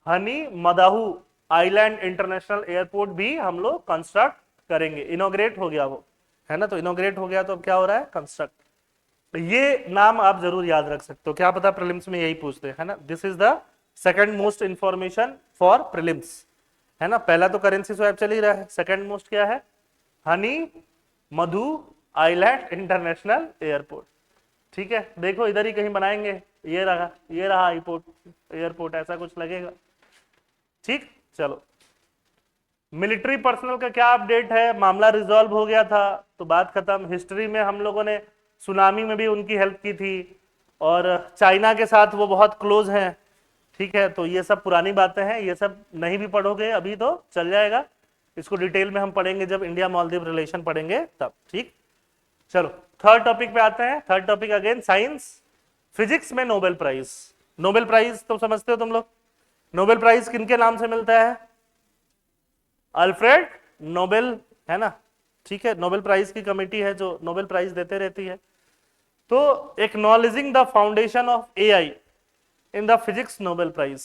हनी मदाहू आइलैंड इंटरनेशनल एयरपोर्ट भी हम लोग कंस्ट्रक्ट करेंगे। इनोग्रेट हो गया वो, है ना। तो इनोग्रेट हो गया तो अब क्या हो रहा है? कंस्ट्रक्ट। तो ये नाम आप जरूर याद रख सकते हो, क्या पता प्रीलिम्स में यही पूछते हैं, है ना। This is the second most information for prelims, है ना। पहला तो करेंसी स्वैप चल ही रहा है, सेकंड मोस्ट क्या है? हनी मधु आइलैंड इंटरनेशनल एयरपोर्ट, ठीक है। देखो इधर ही कहीं बनाएंगे, ये रहा एयरपोर्ट ऐसा कुछ लगेगा, ठीक। चलो, मिलिट्री पर्सनल का क्या अपडेट है? मामला रिजॉल्व हो गया था तो बात खत्म। हिस्ट्री में हम लोगों ने सुनामी में भी उनकी हेल्प की थी, और चाइना के साथ वो बहुत क्लोज हैं, ठीक है। तो ये सब पुरानी बातें हैं, ये सब नहीं भी पढ़ोगे अभी तो चल जाएगा, इसको डिटेल में हम पढ़ेंगे जब इंडिया मालदीव रिलेशन पढ़ेंगे तब, ठीक। चलो थर्ड टॉपिक पे आते हैं। Third topic again science. Physics में नोबेल प्राइज। नोबेल प्राइज तो समझते हो तुम लोग, नोबेल प्राइज किनके नाम से मिलता है? अल्फ्रेड नोबेल, है ना, ठीक है। नोबेल प्राइज की कमेटी है जो नोबेल प्राइज देते रहती है। तो acknowledging the foundation of AI in the physics Nobel prize.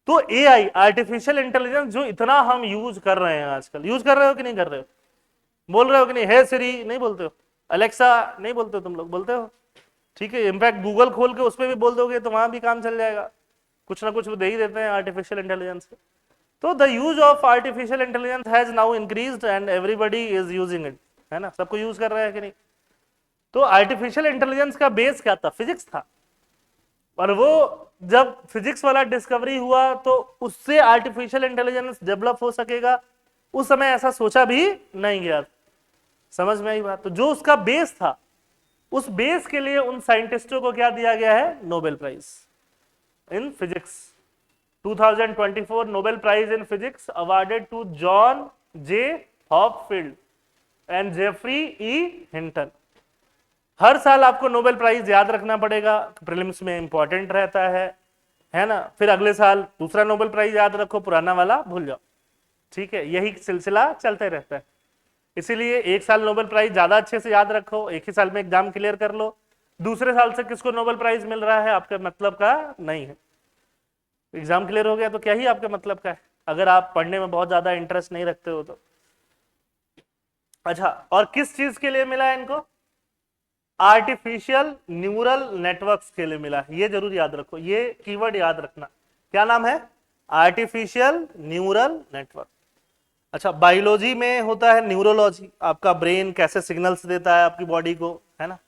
तो एआई, आर्टिफिशियल इंटेलिजेंस, जो इतना हम यूज कर रहे हैं आजकल, यूज कर रहे हो कि नहीं कर रहे हो? बोल रहे हो कि नहीं? है सिरी नहीं बोलते हो, अलेक्सा नहीं बोलते हो, तुम लोग बोलते हो, ठीक है। इनफैक्ट गूगल खोल के उसमें भी बोल दोगे तो वहां भी काम चल जाएगा, कुछ ना कुछ वो दे ही देते हैं आर्टिफिशियल इंटेलिजेंस। तो the use of artificial intelligence has now increased and everybody is using it, है ना, सबको यूज कर रहा है कि नहीं। तो आर्टिफिशियल इंटेलिजेंस का बेस क्या था? फिजिक्स था। और वो जब फिजिक्स वाला डिस्कवरी हुआ तो उससे आर्टिफिशियल इंटेलिजेंस डेवलप हो सकेगा, उस समय ऐसा सोचा भी नहीं गया। समझ में आई बात? तो जो उसका बेस था, उस बेस के लिए उन साइंटिस्टों को क्या दिया गया है? Nobel prize in physics. 2024 Nobel prize in physics awarded to John J Hopfield and Geoffrey E Hinton. हर साल आपको नोबेल प्राइज याद रखना पड़ेगा, प्रीलिम्स में इंपॉर्टेंट रहता है ना। फिर अगले साल दूसरा नोबेल प्राइज याद रखो, पुराना वाला भूल जाओ। ठीक है, यही सिलसिला चलते रहता है। इसीलिए एक साल नोबेल प्राइज ज्यादा अच्छे से याद रखो, एक ही साल में एग्जाम क्लियर कर लो। दूसरे साल से किसको नोबेल प्राइज मिल रहा है आपके मतलब का नहीं है। एग्जाम क्लियर हो गया तो क्या ही आपके मतलब का है, अगर आप पढ़ने में बहुत ज्यादा इंटरेस्ट नहीं रखते हो तो। अच्छा, और किस चीज के लिए मिला है इनको? आर्टिफिशियल न्यूरल नेटवर्क्स के लिए मिला है। ये जरूर याद रखो, ये कीवर्ड याद रखना। क्या नाम है? Artificial neural network. अच्छा, बायोलॉजी में होता है न्यूरोलॉजी, आपका ब्रेन कैसे सिग्नल्स देता है आपकी बॉडी को, है ना।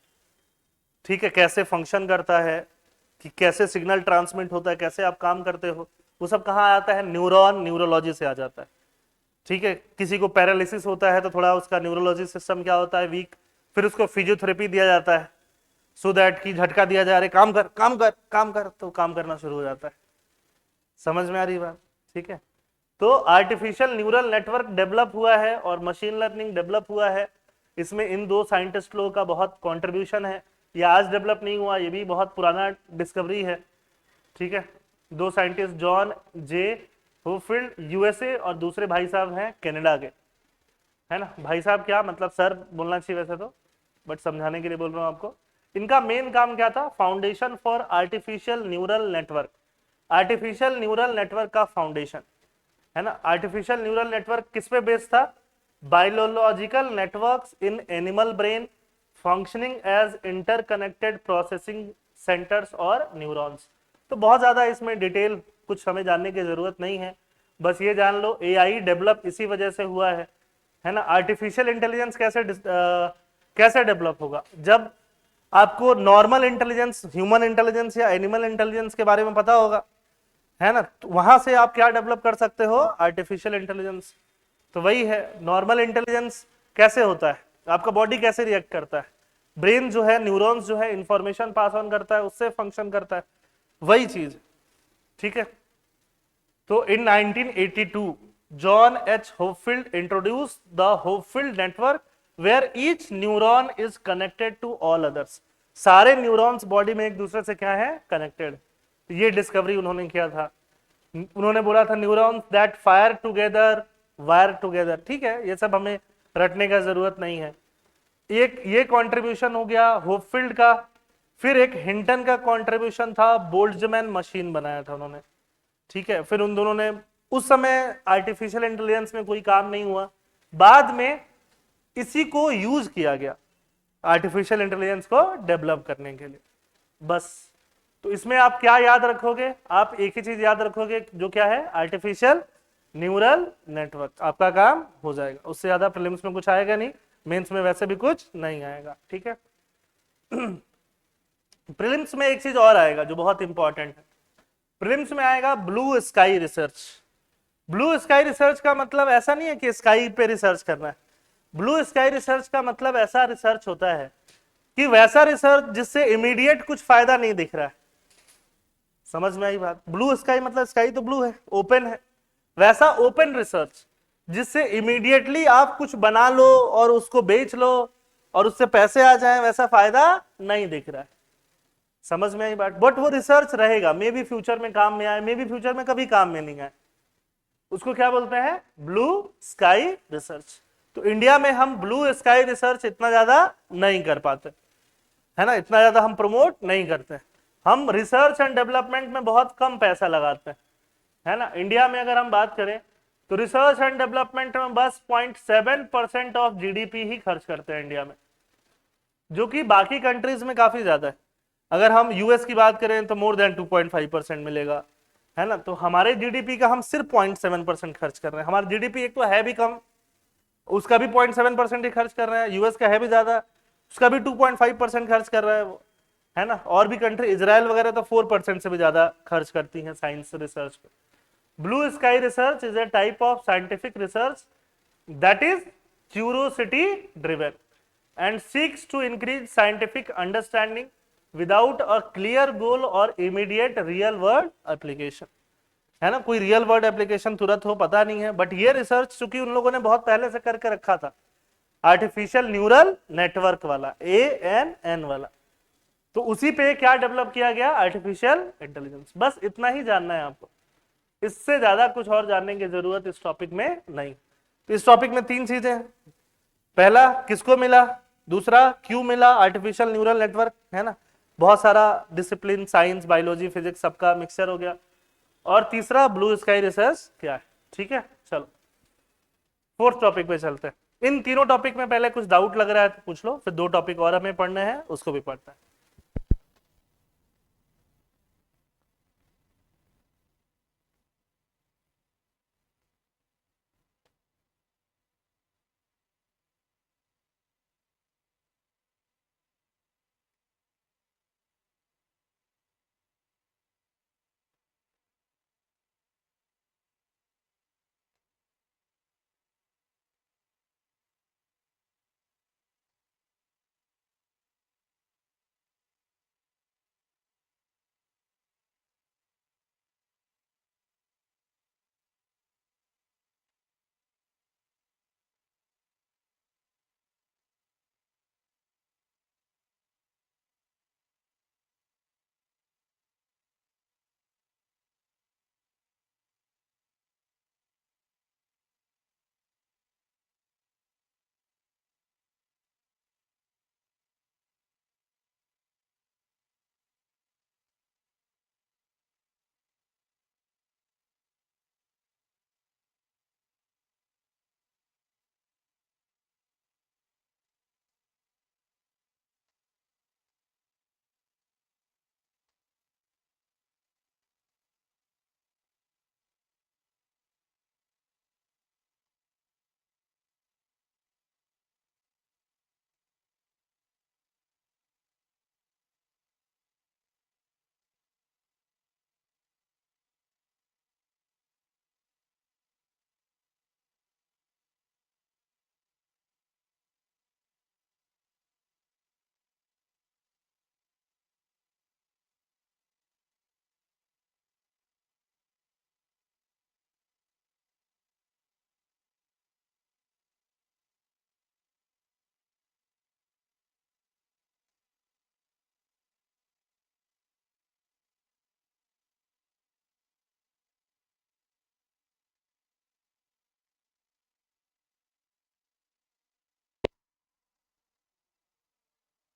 ठीक है, कैसे फंक्शन करता है, कि कैसे सिग्नल ट्रांसमिट होता है, कैसे आप काम करते हो, वो सब कहाँ आता है? न्यूरॉन, न्यूरोलॉजी से आ जाता है। ठीक है, किसी को पैरालिसिस होता है तो थोड़ा उसका न्यूरोलॉजी सिस्टम क्या होता है? वीक। फिर उसको फिजियोथेरेपी दिया जाता है, सो दैट की झटका दिया जा रहा है, काम कर काम कर काम कर, तो काम करना शुरू हो जाता है। समझ में आ रही बात? ठीक है, तो आर्टिफिशियल न्यूरल नेटवर्क डेवलप हुआ है और मशीन लर्निंग डेवलप हुआ है। इसमें इन दो साइंटिस्ट लोगों का बहुत कंट्रीब्यूशन है। ये आज डेवलप नहीं हुआ, ये भी बहुत पुराना डिस्कवरी है। ठीक है, दो साइंटिस्ट जॉन जे होफील्ड यूएसए और दूसरे भाई साहब हैं कनाडा के, है ना। भाई साहब क्या मतलब, सर बोलना चाहिए वैसे तो, बट समझाने के लिए बोल रहा हूं आपको। इनका मेन काम क्या था? Foundation for artificial neural network. Artificial neural network का फाउंडेशन, है ना। आर्टिफिशियल न्यूरल नेटवर्क किस पे बेस्ड था? Biological networks in animal brain functioning as interconnected processing centres और न्यूरॉन्स। तो बहुत ज्यादा इसमें डिटेल कुछ हमें जानने की जरूरत नहीं है, बस ये जान लो एआई डेवलप इसी वजह से हुआ है ना। आर्टिफिशियल इंटेलिजेंस कैसे डेवलप होगा? जब आपको नॉर्मल इंटेलिजेंस, ह्यूमन इंटेलिजेंस या एनिमल इंटेलिजेंस के बारे में पता होगा, है ना, तो वहां से आप क्या डेवलप कर सकते हो? Artificial intelligence. तो वही है, नॉर्मल इंटेलिजेंस कैसे होता है? आपका बॉडी कैसे रिएक्ट करता है? ब्रेन जो है, न्यूरॉन्स जो है, इंफॉर्मेशन पास ऑन करता है, उससे फंक्शन करता है, वही चीज। ठीक है, तो in 1982 John H Hopfield introduce the Hopfield network where each neuron is connected to all others. सारे न्यूरॉन्स बॉडी में एक दूसरे से क्या है? कनेक्टेड। ये डिस्कवरी उन्होंने किया था। उन्होंने बोला था neurons that fire together wire together. ठीक है, ये सब हमें रटने का जरूरत नहीं है। एक ये कंट्रीब्यूशन हो गया होपफील्ड का। फिर एक हिंटन का कंट्रीब्यूशन था, बोल्ट्जमैन मशीन बनाया था उन्होंने। ठीक है, फिर उन दोनों ने, उस समय आर्टिफिशियल इंटेलिजेंस में कोई काम नहीं हुआ, बाद में इसी को यूज किया गया आर्टिफिशियल इंटेलिजेंस को डेवलप करने के लिए। बस, तो इसमें आप क्या याद रखोगे? आप एक ही चीज याद रखोगे, जो क्या है? Artificial neural network. आपका काम हो जाएगा, उससे ज्यादा प्रीलिम्स में कुछ आएगा नहीं, मेंस में वैसे भी कुछ नहीं आएगा। ठीक है, प्रीलिम्स में एक चीज और आएगा जो बहुत इंपॉर्टेंट है। प्रीलिम्स में आएगा blue sky research. Blue sky research का मतलब ऐसा नहीं है कि स्काई पे रिसर्च करना है। ब्लू स्काई रिसर्च का मतलब ऐसा रिसर्च होता है कि वैसा रिसर्च जिससे इमीडिएट कुछ फायदा नहीं दिख रहा है। समझ में आई बात? ब्लू स्काई मतलब स्काई तो ब्लू है, ओपन है, वैसा ओपन रिसर्च जिससे इमीडिएटली आप कुछ बना लो और उसको बेच लो और उससे पैसे आ जाए, वैसा फायदा नहीं दिख रहा है। समझ में आई बात? बट वो रिसर्च रहेगा, मे भी फ्यूचर में काम में आए, मे भी फ्यूचर में कभी काम में नहीं आए। उसको क्या बोलते हैं? Blue sky research. तो इंडिया में हम ब्लू स्काई रिसर्च इतना ज्यादा नहीं कर पाते, है ना, इतना ज्यादा हम प्रमोट नहीं करते। हम रिसर्च एंड डेवलपमेंट में बहुत कम पैसा लगाते हैं, है ना। इंडिया में अगर हम बात करें तो रिसर्च एंड डेवलपमेंट में बस 0.7% ऑफ जीडीपी ही खर्च करते हैं इंडिया में, जो कि बाकी कंट्रीज में काफी ज्यादा है। अगर हम यूएस की बात करें तो मोर देन 2.5% मिलेगा, है ना। तो हमारे जीडीपी का हम सिर्फ 0.7% खर्च कर रहे हैं। हमारा जीडीपी एक तो है भी कम, उसका भी 0.7% ही खर्च कर रहे हैं। यूएस का है भी ज्यादा, उसका भी 2.5% खर्च कर रहा है वो। है ना। और भी कंट्री, इजराइल वगैरह तो 4% से भी ज्यादा खर्च करती हैं साइंस रिसर्च पे। Blue sky research is a type of scientific research that is curiosity driven and seeks to increase scientific understanding without a clear goal or immediate real world application। है ना, कोई रियल वर्ल्ड एप्लीकेशन तुरंत हो पता नहीं है, but ये research चूंकि उन लोगों ने बहुत पहले से करके रखा था, आर्टिफिशियल न्यूरल नेटवर्क वाला, ANN वाला, तो उसी पे क्या डेवलप किया गया, आर्टिफिशियल इंटेलिजेंस। बस इतना ही जानना है आपको, इससे ज्यादा कुछ और जानने की जरूरत इस टॉपिक में नहीं। तो इस टॉपिक में 3 चीजें हैं, पहला किसको मिला, दूसरा क्यों मिला आर्टिफिशियल न्यूरल नेटवर्क, है ना, बहुत सारा डिसिप्लिन, साइंस, बायोलॉजी, फिजिक्स सबका मिक्सचर हो गया, और तीसरा ब्लू स्काई रिसर्च क्या है। ठीक है, चलो फोर्थ टॉपिक पे चलते हैं। इन तीनों टॉपिक में पहले कुछ डाउट लग रहा है तो पूछ लो, फिर 2 टॉपिक और हमें पढ़ने हैं, उसको भी पढ़ते हैं।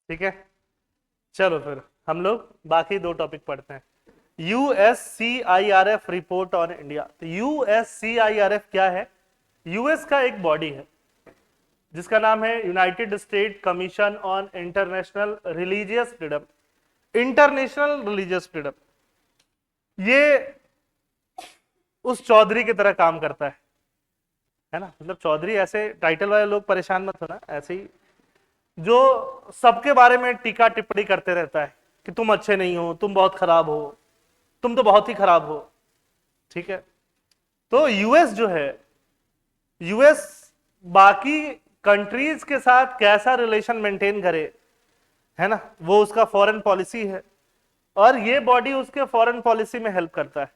ठीक है, चलो फिर हम लोग बाकी 2 टॉपिक पढ़ते हैं। USCIRF report on India. तो USCIRF क्या है, यूएस का एक बॉडी है जिसका नाम है United state commission on international religious freedom. International religious freedom, ये उस चौधरी की तरह काम करता है ना, मतलब चौधरी ऐसे टाइटल वाले लोग परेशान मत होना, ऐसे ही जो सबके बारे में टीका टिप्पणी करते रहता है कि तुम अच्छे नहीं हो, तुम बहुत खराब हो, तुम तो बहुत ही खराब हो। ठीक है, तो यूएस जो है, यूएस बाकी कंट्रीज के साथ कैसा रिलेशन मेंटेन करे, है ना, वो उसका फॉरेन पॉलिसी है, और ये बॉडी उसके फॉरेन पॉलिसी में हेल्प करता है,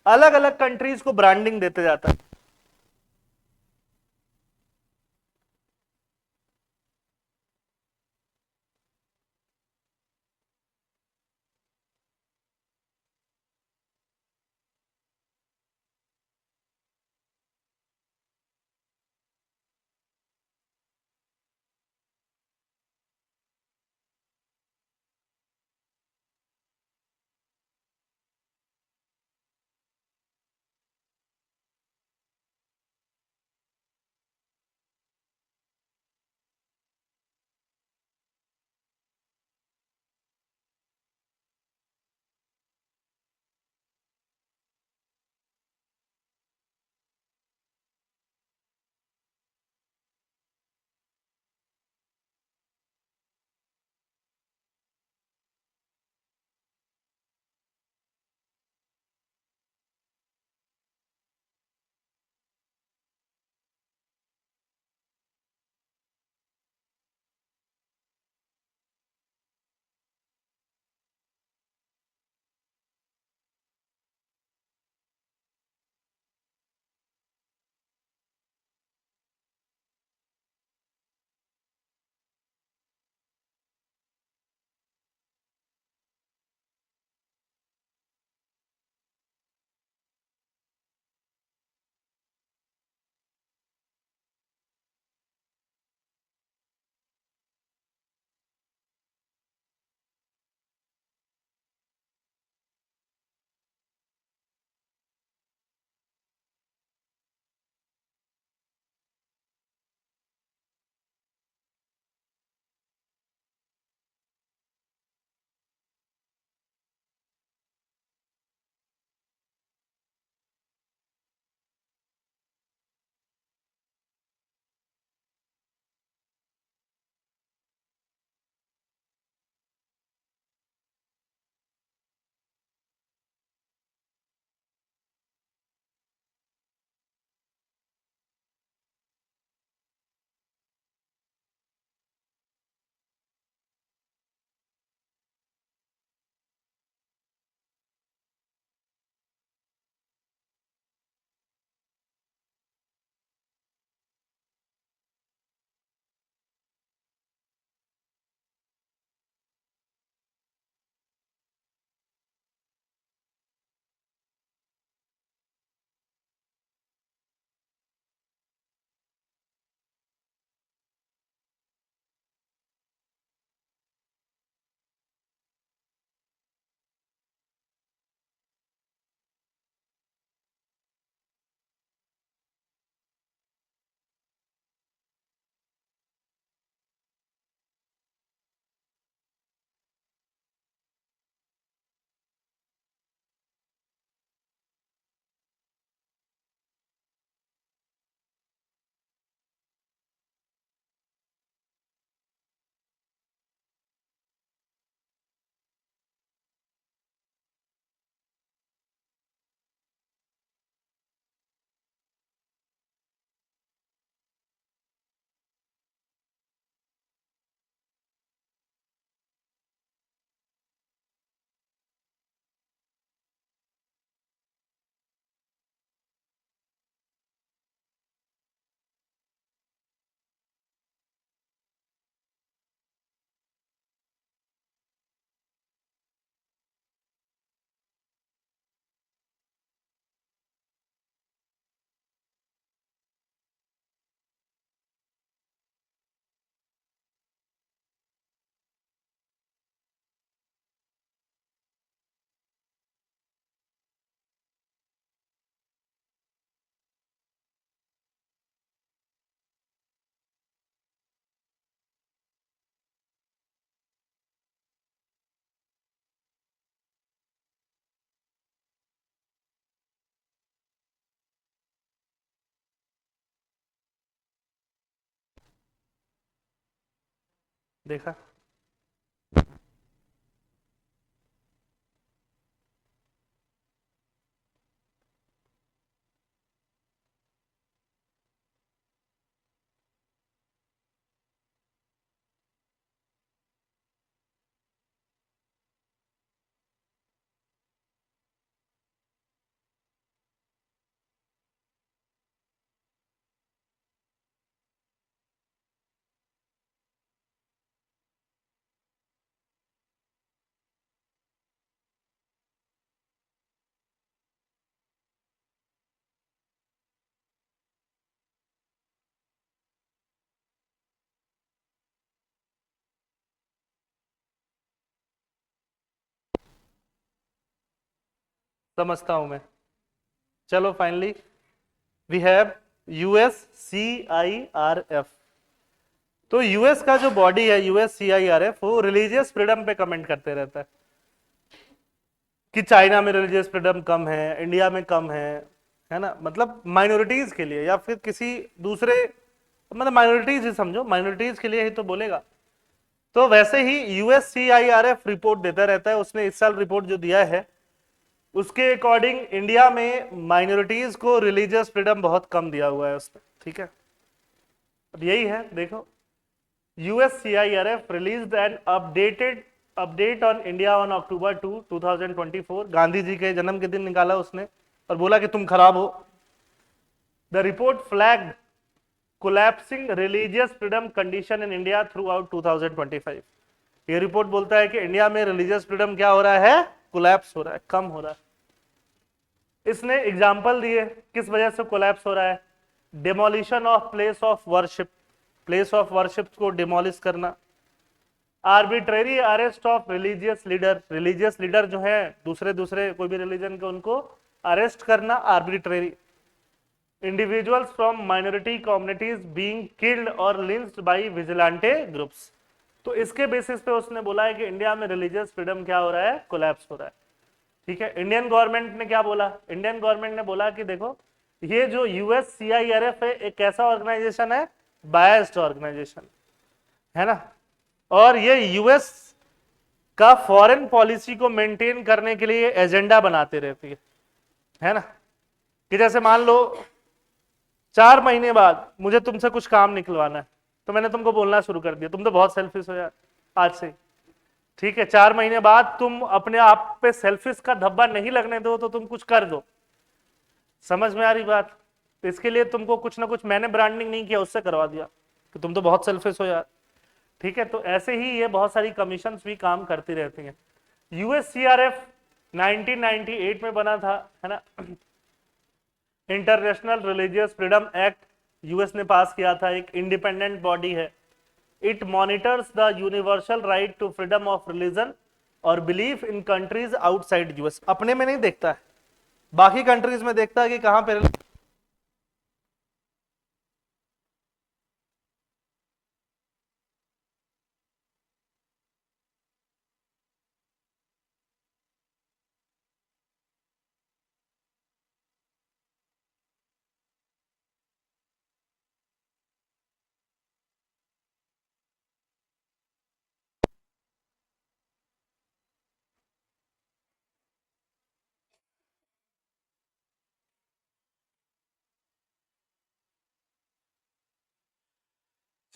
अलग अलग कंट्रीज को ब्रांडिंग देते जाता है। देखा। समझता हूं मैं। चलो finally we have US C I R F. तो यूएस का जो बॉडी है US C I R F, वो रिलीजियस फ्रीडम पे कमेंट करते रहता है कि चाइना में रिलीजियस फ्रीडम कम है, इंडिया में कम है ना, मतलब माइनॉरिटीज के लिए या फिर किसी दूसरे, मतलब माइनॉरिटीज ही समझो, माइनॉरिटीज के लिए ही तो बोलेगा। तो वैसे ही यूएससीआईआरएफ रिपोर्ट देता रहता है। उसने इस साल रिपोर्ट जो दिया है उसके अकॉर्डिंग इंडिया में माइनॉरिटीज को रिलीजियस फ्रीडम बहुत कम दिया हुआ है उसने, ठीक है। अब यही है, देखो USCIRF released an update on India on October 2 2024। Gandhi ji के जन्म के दिन निकाला उसने और बोला कि तुम खराब हो। The report flagged collapsing religious freedom condition in India through out 2025। ये रिपोर्ट बोलता है कि इंडिया में रिलीजियस फ्रीडम क्या हो रहा है, कोलैप्स हो रहा है, कम हो रहा है। इसने एग्जाम्पल दिए किस वजह से कोलैप्स हो रहा है। Demolition of place of worship, place of worship को डिमोलिश करना, arbitrary arrest of religious leader, religious leader जो है दूसरे कोई भी रिलीजन के, उनको अरेस्ट करना arbitrary, individuals from minority communities being killed और लिंच्ड बाय विजिलेंटे ग्रुप्स। तो इसके बेसिस पे उसने बोला है कि इंडिया में रिलीजियस फ्रीडम क्या हो रहा है, कोलैप्स हो रहा है, ठीक है। इंडियन गवर्नमेंट ने क्या बोला, इंडियन गवर्नमेंट ने बोला कि देखो ये जो यूएससीआईआरएफ है एक कैसा ऑर्गेनाइजेशन है, बायस्ड ऑर्गेनाइजेशन है ना, और ये यूएस का फॉरेन पॉलिसी को मेंटेन करने के लिए एजेंडा बनाते रहती है ना। कि जैसे मान लो 4 महीने बाद मुझे तुमसे कुछ काम निकलवाना है, तो मैंने तुमको बोलना शुरू कर दिया तुम तो बहुत सेल्फिश हो यार आज से, ठीक है। 4 महीने बाद तुम अपने आप पे सेल्फिश का धब्बा नहीं लगने दो तो तुम कुछ कर दो। समझ में आ रही बात। तो इसके लिए तुमको कुछ ना कुछ मैंने ब्रांडिंग नहीं किया, उससे करवा दिया कि तुम तो बहुत सेल्फिश हो यार, ठीक है। तो ऐसे ही ये बहुत सारी कमीशंस भी काम करती रहती हैं। यूएससीआरएफ 1998 में बना था, है ना। International religious freedom act US ने पास किया था, एक इंडिपेंडेंट बॉडी है। It monitors the universal right to freedom of religion और belief in countries outside US. अपने में नहीं देखता है, बाकी कंट्रीज में देखता है कि कहां पे।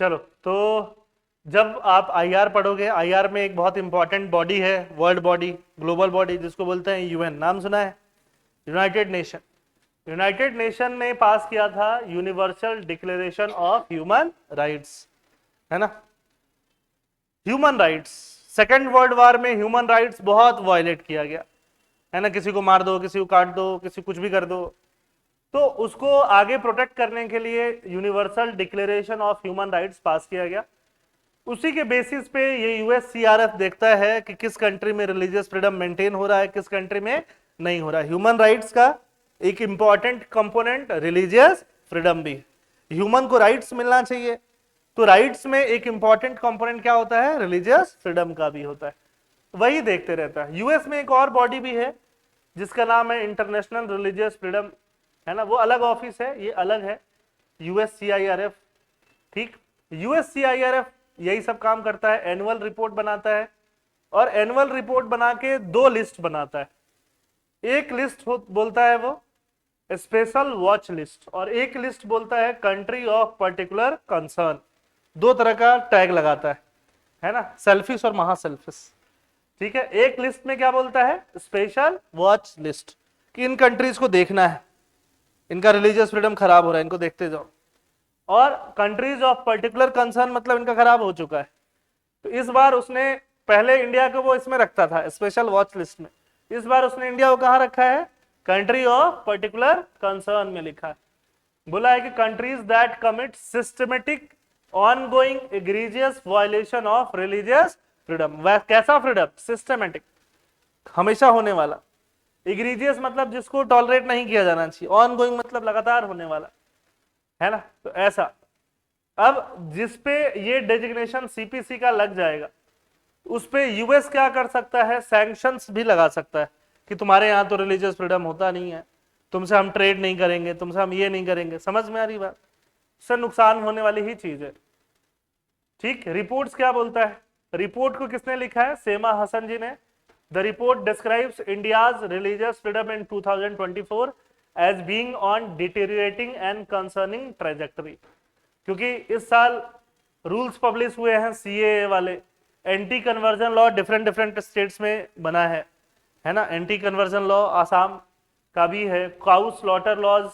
चलो, तो जब आप आईआर पढ़ोगे, आईआर में एक बहुत इंपॉर्टेंट बॉडी है, वर्ल्ड बॉडी, ग्लोबल बॉडी, जिसको बोलते हैं यूएन। नाम सुना है, यूनाइटेड नेशन। यूनाइटेड नेशन ने पास किया था universal declaration of human rights, है ना। Human rights, second world war में ह्यूमन राइट्स बहुत वायलेट किया गया, है ना। किसी को मार दो, किसी को काट दो, किसी कुछ भी कर दो, तो उसको आगे प्रोटेक्ट करने के लिए universal declaration of human rights pass किया गया। उसी के बेसिस पे ये यूएससीआरएफ देखता है कि किस कंट्री में रिलीजियस फ्रीडम मेंटेन हो रहा है, किस कंट्री में नहीं हो रहा है। ह्यूमन राइट्स का एक इंपॉर्टेंट कंपोनेंट रिलीजियस फ्रीडम भी। ह्यूमन को राइट्स मिलना चाहिए, तो राइट्स में एक इंपॉर्टेंट कंपोनेंट क्या होता है, रिलीजियस फ्रीडम का भी होता है। वही देखते रहता है। यूएस में एक और बॉडी भी है जिसका नाम है इंटरनेशनल रिलीजियस फ्रीडम, है ना। वो अलग ऑफिस है, ये अलग है, यूएससीआईआरएफ, ठीक। यूएससीआईआरएफ यही सब काम करता है, एनुअल रिपोर्ट बनाता है और एनुअल रिपोर्ट बना के 2 लिस्ट बनाता है। एक लिस्ट बोलता है वो स्पेशल वॉच लिस्ट और एक लिस्ट बोलता है कंट्री ऑफ पर्टिकुलर कंसर्न। 2 तरह का टैग लगाता है ना, सेल्फिश और महा सेल्फिश। ठीक है, एक लिस्ट में क्या बोलता है, स्पेशल वॉच लिस्ट कि इन कंट्रीज को देखना है, इनका रिलीजियस फ्रीडम खराब हो रहा है, इनको देखते जाओ। और कंट्रीज ऑफ पर्टिकुलर कंसर्न मतलब इनका खराब हो चुका है। तो इस बार उसने, पहले इंडिया को वो इसमें रखता था स्पेशल वॉच लिस्ट में, इस बार उसने इंडिया को कहां रखा है, कंट्री ऑफ पर्टिकुलर कंसर्न में लिखा है। बोला है कि countries that commit systematic ongoing egregious violation of religious freedom. कैसा फ्रीडम, सिस्टमेटिक, हमेशा होने वाला, एग्रीजियस मतलब जिसको टॉलरेट नहीं किया जाना चाहिए, ऑनगोइंग मतलब लगातार होने वाला, है ना। तो ऐसा, अब जिसपे ये डेजिग्नेशन सीपीसी का लग जाएगा उस पे यूएस क्या कर सकता है, सैंक्शंस भी लगा सकता है कि तुम्हारे यहां तो रिलीजियस फ्रीडम होता नहीं है, तुमसे हम ट्रेड नहीं करेंगे, तुमसे हम ये नहीं करेंगे। समझ में आ रही बात, उससे नुकसान होने वाली ही चीज है। ठीक, रिपोर्ट्स क्या बोलता है, रिपोर्ट को किसने लिखा है, सेमा हसन जी ने। The report describes India's religious freedom in 2024 as being on deteriorating and concerning trajectory. क्योंकि इस साल रूल्स पब्लिश हुए हैं सीएए वाले, anti conversion law different different states में बना है ना। एंटी कन्वर्जन लॉ आसाम का भी है, काउ स्लॉटर लॉज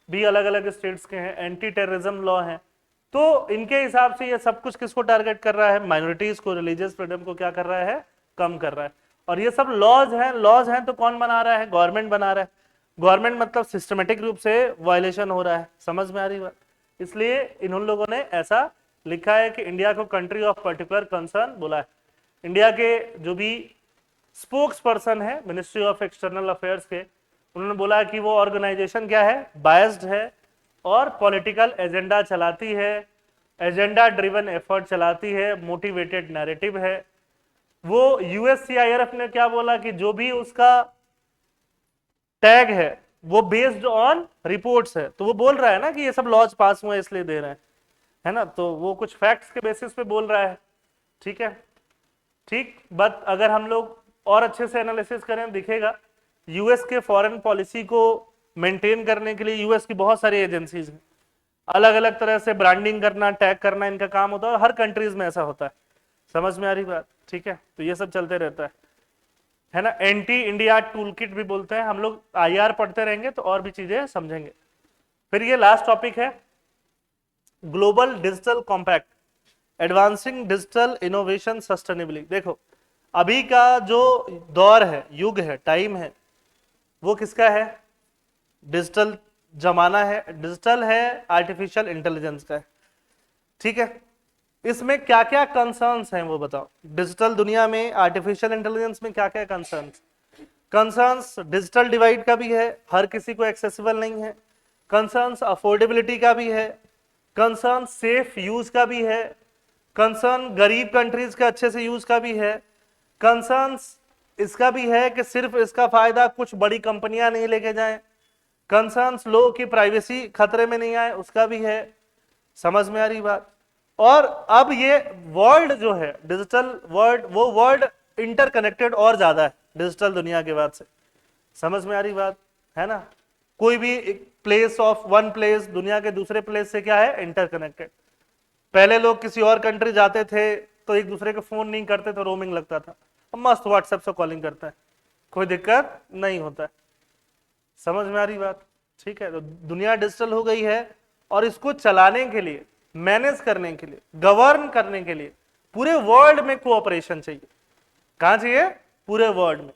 भी अलग अलग स्टेट्स के हैं, एंटी टेररिज्म लॉ है। तो इनके हिसाब से ये सब कुछ किसको टारगेट कर रहा है, माइनॉरिटीज को, रिलीजियस फ्रीडम को क्या कर रहा है, कम कर रहा है। और ये सब लॉज हैं तो कौन बना रहा है, गवर्नमेंट बना रहा है। गवर्नमेंट मतलब सिस्टमेटिक रूप से वायलेशन हो रहा है। समझ में आ रही बात, इसलिए इन लोगों ने ऐसा लिखा है कि इंडिया को कंट्री ऑफ पर्टिकुलर कंसर्न बोला है। इंडिया के जो भी स्पोक्स पर्सन है मिनिस्ट्री ऑफ एक्सटर्नल अफेयर्स के, उन्होंने बोला कि वो ऑर्गेनाइजेशन क्या है, बायस्ड है और पॉलिटिकल एजेंडा चलाती है, एजेंडा ड्रिवन एफर्ट चलाती है, मोटिवेटेड नैरेटिव है। वो यूएससीआईआरएफ ने क्या बोला कि जो भी उसका टैग है वो बेस्ड ऑन रिपोर्ट्स है। तो वो बोल रहा है ना कि ये सब लॉज पास हुए इसलिए दे रहे हैं, है ना, तो वो कुछ फैक्ट्स के बेसिस पे बोल रहा है। ठीक है, ठीक, बट अगर हम लोग और अच्छे से एनालिसिस करें दिखेगा यूएस के फॉरेन पॉलिसी को मेंटेन करने के लिए यूएस की बहुत सारी एजेंसीज हैं, अलग अलग तरह से ब्रांडिंग करना, टैग करना इनका काम होता है और हर कंट्रीज में ऐसा होता है। समझ में आ रही बात, ठीक है, तो ये सब चलते रहता है ना। एंटी इंडिया टूल किट भी बोलते हैं। हम लोग आईआर पढ़ते रहेंगे तो और भी चीजें समझेंगे। फिर ये लास्ट टॉपिक है global digital compact, advancing digital innovation sustainably. देखो अभी का जो दौर है, युग है, टाइम है, वो किसका है, डिजिटल जमाना है, डिजिटल है, आर्टिफिशियल इंटेलिजेंस का है। ठीक है, इसमें क्या क्या कंसर्न्स हैं वो बताओ। डिजिटल दुनिया में आर्टिफिशियल इंटेलिजेंस में क्या क्या कंसर्न्स डिजिटल डिवाइड का भी है, हर किसी को एक्सेसिबल नहीं है। कंसर्न्स अफोर्डेबिलिटी का भी है, कंसर्न सेफ यूज का भी है, कंसर्न गरीब कंट्रीज के अच्छे से यूज का भी है, कंसर्न्स इसका भी है कि सिर्फ इसका फायदा कुछ बड़ी कंपनियां नहीं लेके जाएं, कंसर्न्स लोगों की प्राइवेसी खतरे में नहीं आए उसका भी है। समझ में आ रही बात। और अब ये वर्ल्ड जो है डिजिटल वर्ल्ड, वो वर्ल्ड इंटरकनेक्टेड और ज्यादा है डिजिटल दुनिया के बाद से। समझ में आ रही बात, है ना। कोई भी प्लेस ऑफ वन प्लेस दुनिया के दूसरे प्लेस से क्या है, इंटरकनेक्टेड। पहले लोग किसी और कंट्री जाते थे तो एक दूसरे को फोन नहीं करते तो रोमिंग लगता था, अब मस्त व्हाट्सएप से कॉलिंग करता है, कोई दिक्कत नहीं होता है। समझ में आ रही बात, ठीक है। तो दुनिया डिजिटल हो गई है और इसको चलाने के लिए, मैनेज करने के लिए, गवर्न करने के लिए पूरे वर्ल्ड में कोऑपरेशन चाहिए। कहां चाहिए, पूरे वर्ल्ड में,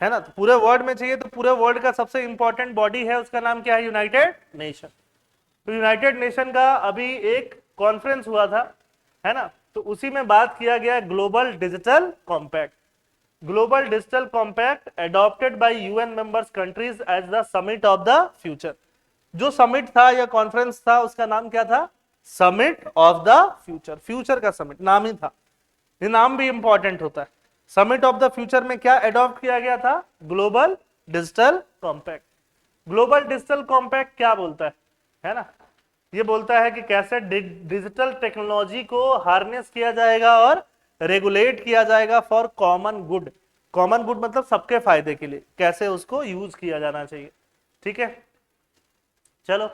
है ना। तो पूरे वर्ल्ड में चाहिए, तो पूरे वर्ल्ड का सबसे इंपॉर्टेंट बॉडी है, उसका नाम क्या है, यूनाइटेड नेशन। तो यूनाइटेड नेशन का अभी एक कॉन्फ्रेंस हुआ था, है ना, तो उसी में बात किया गया global digital compact. Global digital compact adopted by UN members countries as the summit of the future. जो समिट था या कॉन्फ्रेंस था उसका नाम क्या था, summit of the future. Future का समिट नाम ही था, ये नाम भी इंपॉर्टेंट होता है। समिट ऑफ द फ्यूचर में क्या एडॉप्ट किया गया था, global digital compact. Global digital compact क्या बोलता है ना, ये बोलता है कि कैसे डिजिटल टेक्नोलॉजी को हार्नेस किया जाएगा और रेगुलेट किया जाएगा for common good. Common good मतलब सबके फायदे के लिए, कैसे उसको यूज किया जाना चाहिए। ठीक है, चलो।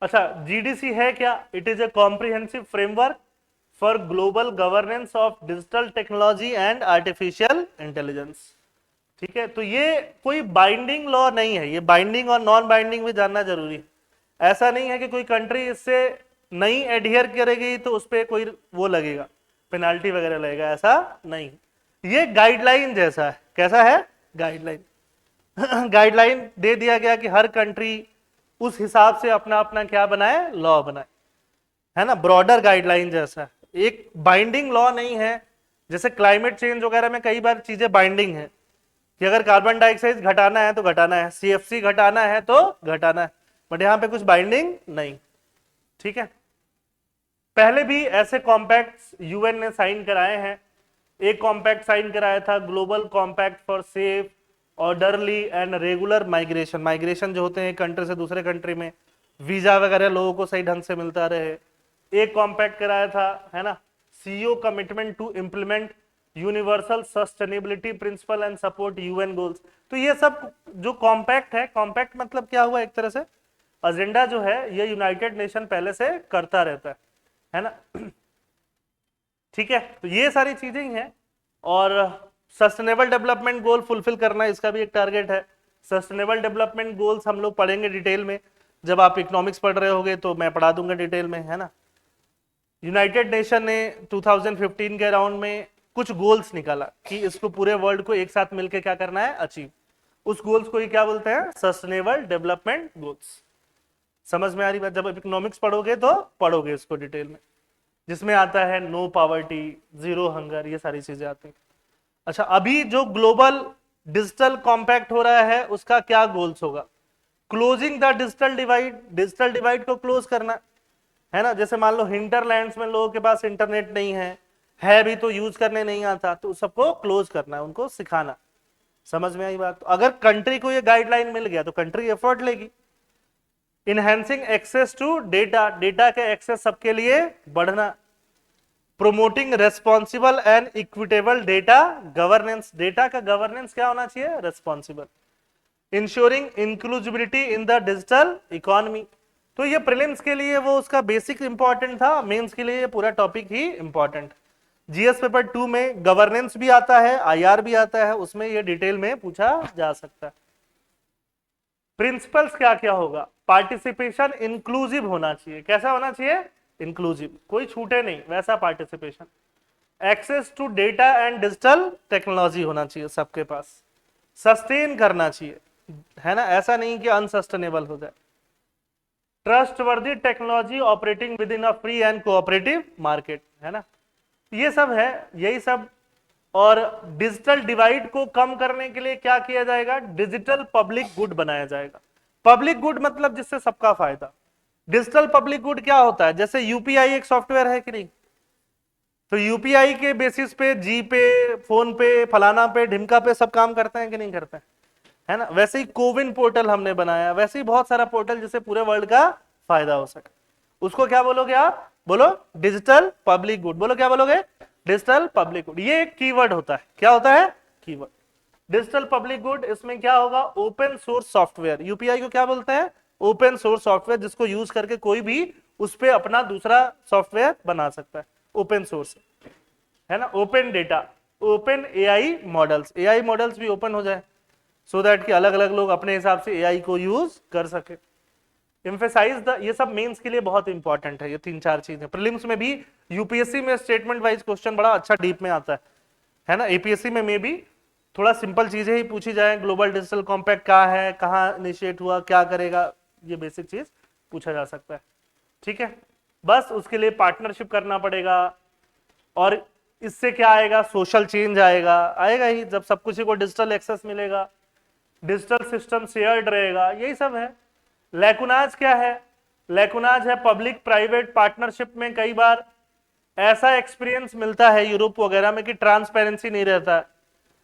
अच्छा, जीडीसी है क्या? It is a comprehensive framework for global governance of digital technology and artificial intelligence. ठीक है, तो ये कोई बाइंडिंग लॉ नहीं है, ये बाइंडिंग और नॉन बाइंडिंग भी जानना जरूरी है। ऐसा नहीं है कि कोई कंट्री इससे नहीं एडहियर करेगी तो उस पर कोई वो लगेगा, पेनाल्टी वगैरह लगेगा, ऐसा नहीं। ये गाइडलाइन जैसा है। कैसा है? गाइडलाइन। गाइडलाइन दे दिया गया कि हर कंट्री उस हिसाब से अपना अपना क्या बनाए, लॉ बनाए, है ना, ब्रॉडर गाइडलाइन जैसा है, एक बाइंडिंग लॉ नहीं है। जैसे क्लाइमेट चेंज वगैरह में कई बार चीजें बाइंडिंग है कि अगर कार्बन डाइऑक्साइड घटाना है तो घटाना है, सीएफसी घटाना है तो घटाना है, बट यहां पे कुछ बाइंडिंग नहीं। ठीक है, पहले भी ऐसे कॉम्पैक्ट्स यूएन ने साइन कराए हैं। एक कॉम्पैक्ट साइन कराया था, global compact for safe orderly and regular migration. Migration जो होते हैं एक कंट्री से दूसरे कंट्री में, वीजा वगैरह लोगों को सही ढंग से मिलता रहे। एक कॉम्पैक्ट कराया था, है ना, CEO commitment to implement universal sustainability principle and support UN goals. तो ये सब जो कॉम्पैक्ट है, कॉम्पैक्ट मतलब क्या हुआ, एक तरह से एजेंडा जो है ये यूनाइटेड नेशन पहले से करता रहता है ना। ठीक है, तो ये सारी चीजें ही हैं। और सस्टेनेबल डेवलपमेंट गोल फुलफिल करना इसका भी एक टारगेट है। सस्टेनेबल डेवलपमेंट गोल्स हम लोग पढ़ेंगे डिटेल में, जब आप इकोनॉमिक्स पढ़ रहे होगे तो मैं पढ़ा दूंगा डिटेल में, है ना। यूनाइटेड नेशन ने 2015 के राउंड में कुछ गोल्स निकाला कि इसको पूरे वर्ल्ड को एक साथ मिलकर क्या करना है, अचीव। उस गोल्स को ही क्या बोलते हैं, सस्टेनेबल डेवलपमेंट गोल्स। समझ में आ रही बात? जब इकोनॉमिक्स पढ़ोगे तो पढ़ोगे इसको डिटेल में, जिसमें आता है नो पॉवर्टी, जीरो हंगर, ये सारी चीजें आती हैं। अच्छा, अभी जो ग्लोबल डिजिटल कॉम्पैक्ट हो रहा है उसका क्या गोल्स होगा? Closing the digital divide, digital divide को क्लोज करना, है ना। जैसे मान लो हिंटरलैंड्स में लोगों के पास इंटरनेट नहीं है भी तो यूज करने नहीं आता, तो सबको क्लोज करना है, उनको सिखाना। समझ में आई बात? तो अगर कंट्री को ये गाइडलाइन मिल गया तो कंट्री एफर्ट लेगी। Enhancing access to data, data के एक्सेस सबके लिए बढ़ना। Promoting responsible and equitable data governance, data का गवर्नेंस क्या होना चाहिए, responsible. Ensuring inclusibility in the digital economy. तो ये प्रीलिम्स के लिए वो उसका बेसिक इंपॉर्टेंट था, मेंस के लिए ये पूरा टॉपिक ही इंपॉर्टेंट। जीएस पेपर 2 में गवर्नेंस भी आता है, आईआर भी आता है, उसमें ये डिटेल में पूछा जा सकता है। प्रिंसिपल्स क्या क्या होगा? पार्टिसिपेशन इंक्लूसिव होना चाहिए। कैसा होना चाहिए? इंक्लूसिव, कोई छूटे नहीं वैसा participation. Access to data and digital technology होना चाहिए सबके पास। सस्टेन करना चाहिए, है ना, ऐसा नहीं कि अनसस्टेनेबल हो जाए। Trustworthy technology operating with in a free and cooperative market, है ना, ये सब है, यही सब। और डिजिटल डिवाइड को कम करने के लिए क्या किया जाएगा? डिजिटल पब्लिक गुड बनाया जाएगा। पब्लिक गुड मतलब जिससे सबका फायदा। डिजिटल पब्लिक गुड क्या होता है? जैसे यूपीआई एक सॉफ्टवेयर है कि नहीं, तो यूपीआई के बेसिस पे जी पे, फोन पे, फलाना पे, ढिमका पे सब काम करते हैं कि नहीं करते हैं, है ना। वैसे ही कोविन पोर्टल हमने बनाया, वैसे ही बहुत सारा पोर्टल जिससे पूरे वर्ल्ड का फायदा हो सके। उसको क्या बोलोगे आप? बोलो डिजिटल पब्लिक गुड। बोलो क्या बोलोगे? Digital public good. ये एक कीवर्ड होता है। क्या होता है? कीवर्ड। डिजिटल पब्लिक गुड, इसमें क्या होगा? Open source software. यूपीआई को क्या बोलते हैं? ओपन सोर्स सॉफ्टवेयर, जिसको यूज करके कोई भी उस पर अपना दूसरा सॉफ्टवेयर बना सकता है, ओपन सोर्स, है ना। Open data, open AI models, AI models भी ओपन हो जाए सो दैट कि अलग अलग लोग अपने हिसाब से एआई को यूज कर सके। एम्फेसाइज द, ये सब मेंस के लिए बहुत इंपॉर्टेंट है, ये 3-4 चीजें। प्रीलिम्स में भी, यूपीएससी में स्टेटमेंट वाइज क्वेश्चन बड़ा अच्छा डीप में आता है ना। एपीएससी में भी थोड़ा सिंपल चीजें ही पूछी जाए, ग्लोबल डिजिटल कॉम्पैक्ट क्या है, कहाँ इनिशिएट हुआ, क्या करेगा, ये बेसिक चीज पूछा जा सकता है। ठीक है, बस उसके लिए पार्टनरशिप करना पड़ेगा। और इससे क्या आएगा? सोशल चेंज आएगा, आएगा ही, जब सब कुछ को डिजिटल एक्सेस मिलेगा, डिजिटल सिस्टम शेयर्ड रहेगा, यही सब है। लैकुनाज क्या है? लैकुनाज है पब्लिक प्राइवेट पार्टनरशिप में कई बार ऐसा एक्सपीरियंस मिलता है यूरोप वगैरह में कि ट्रांसपेरेंसी नहीं रहता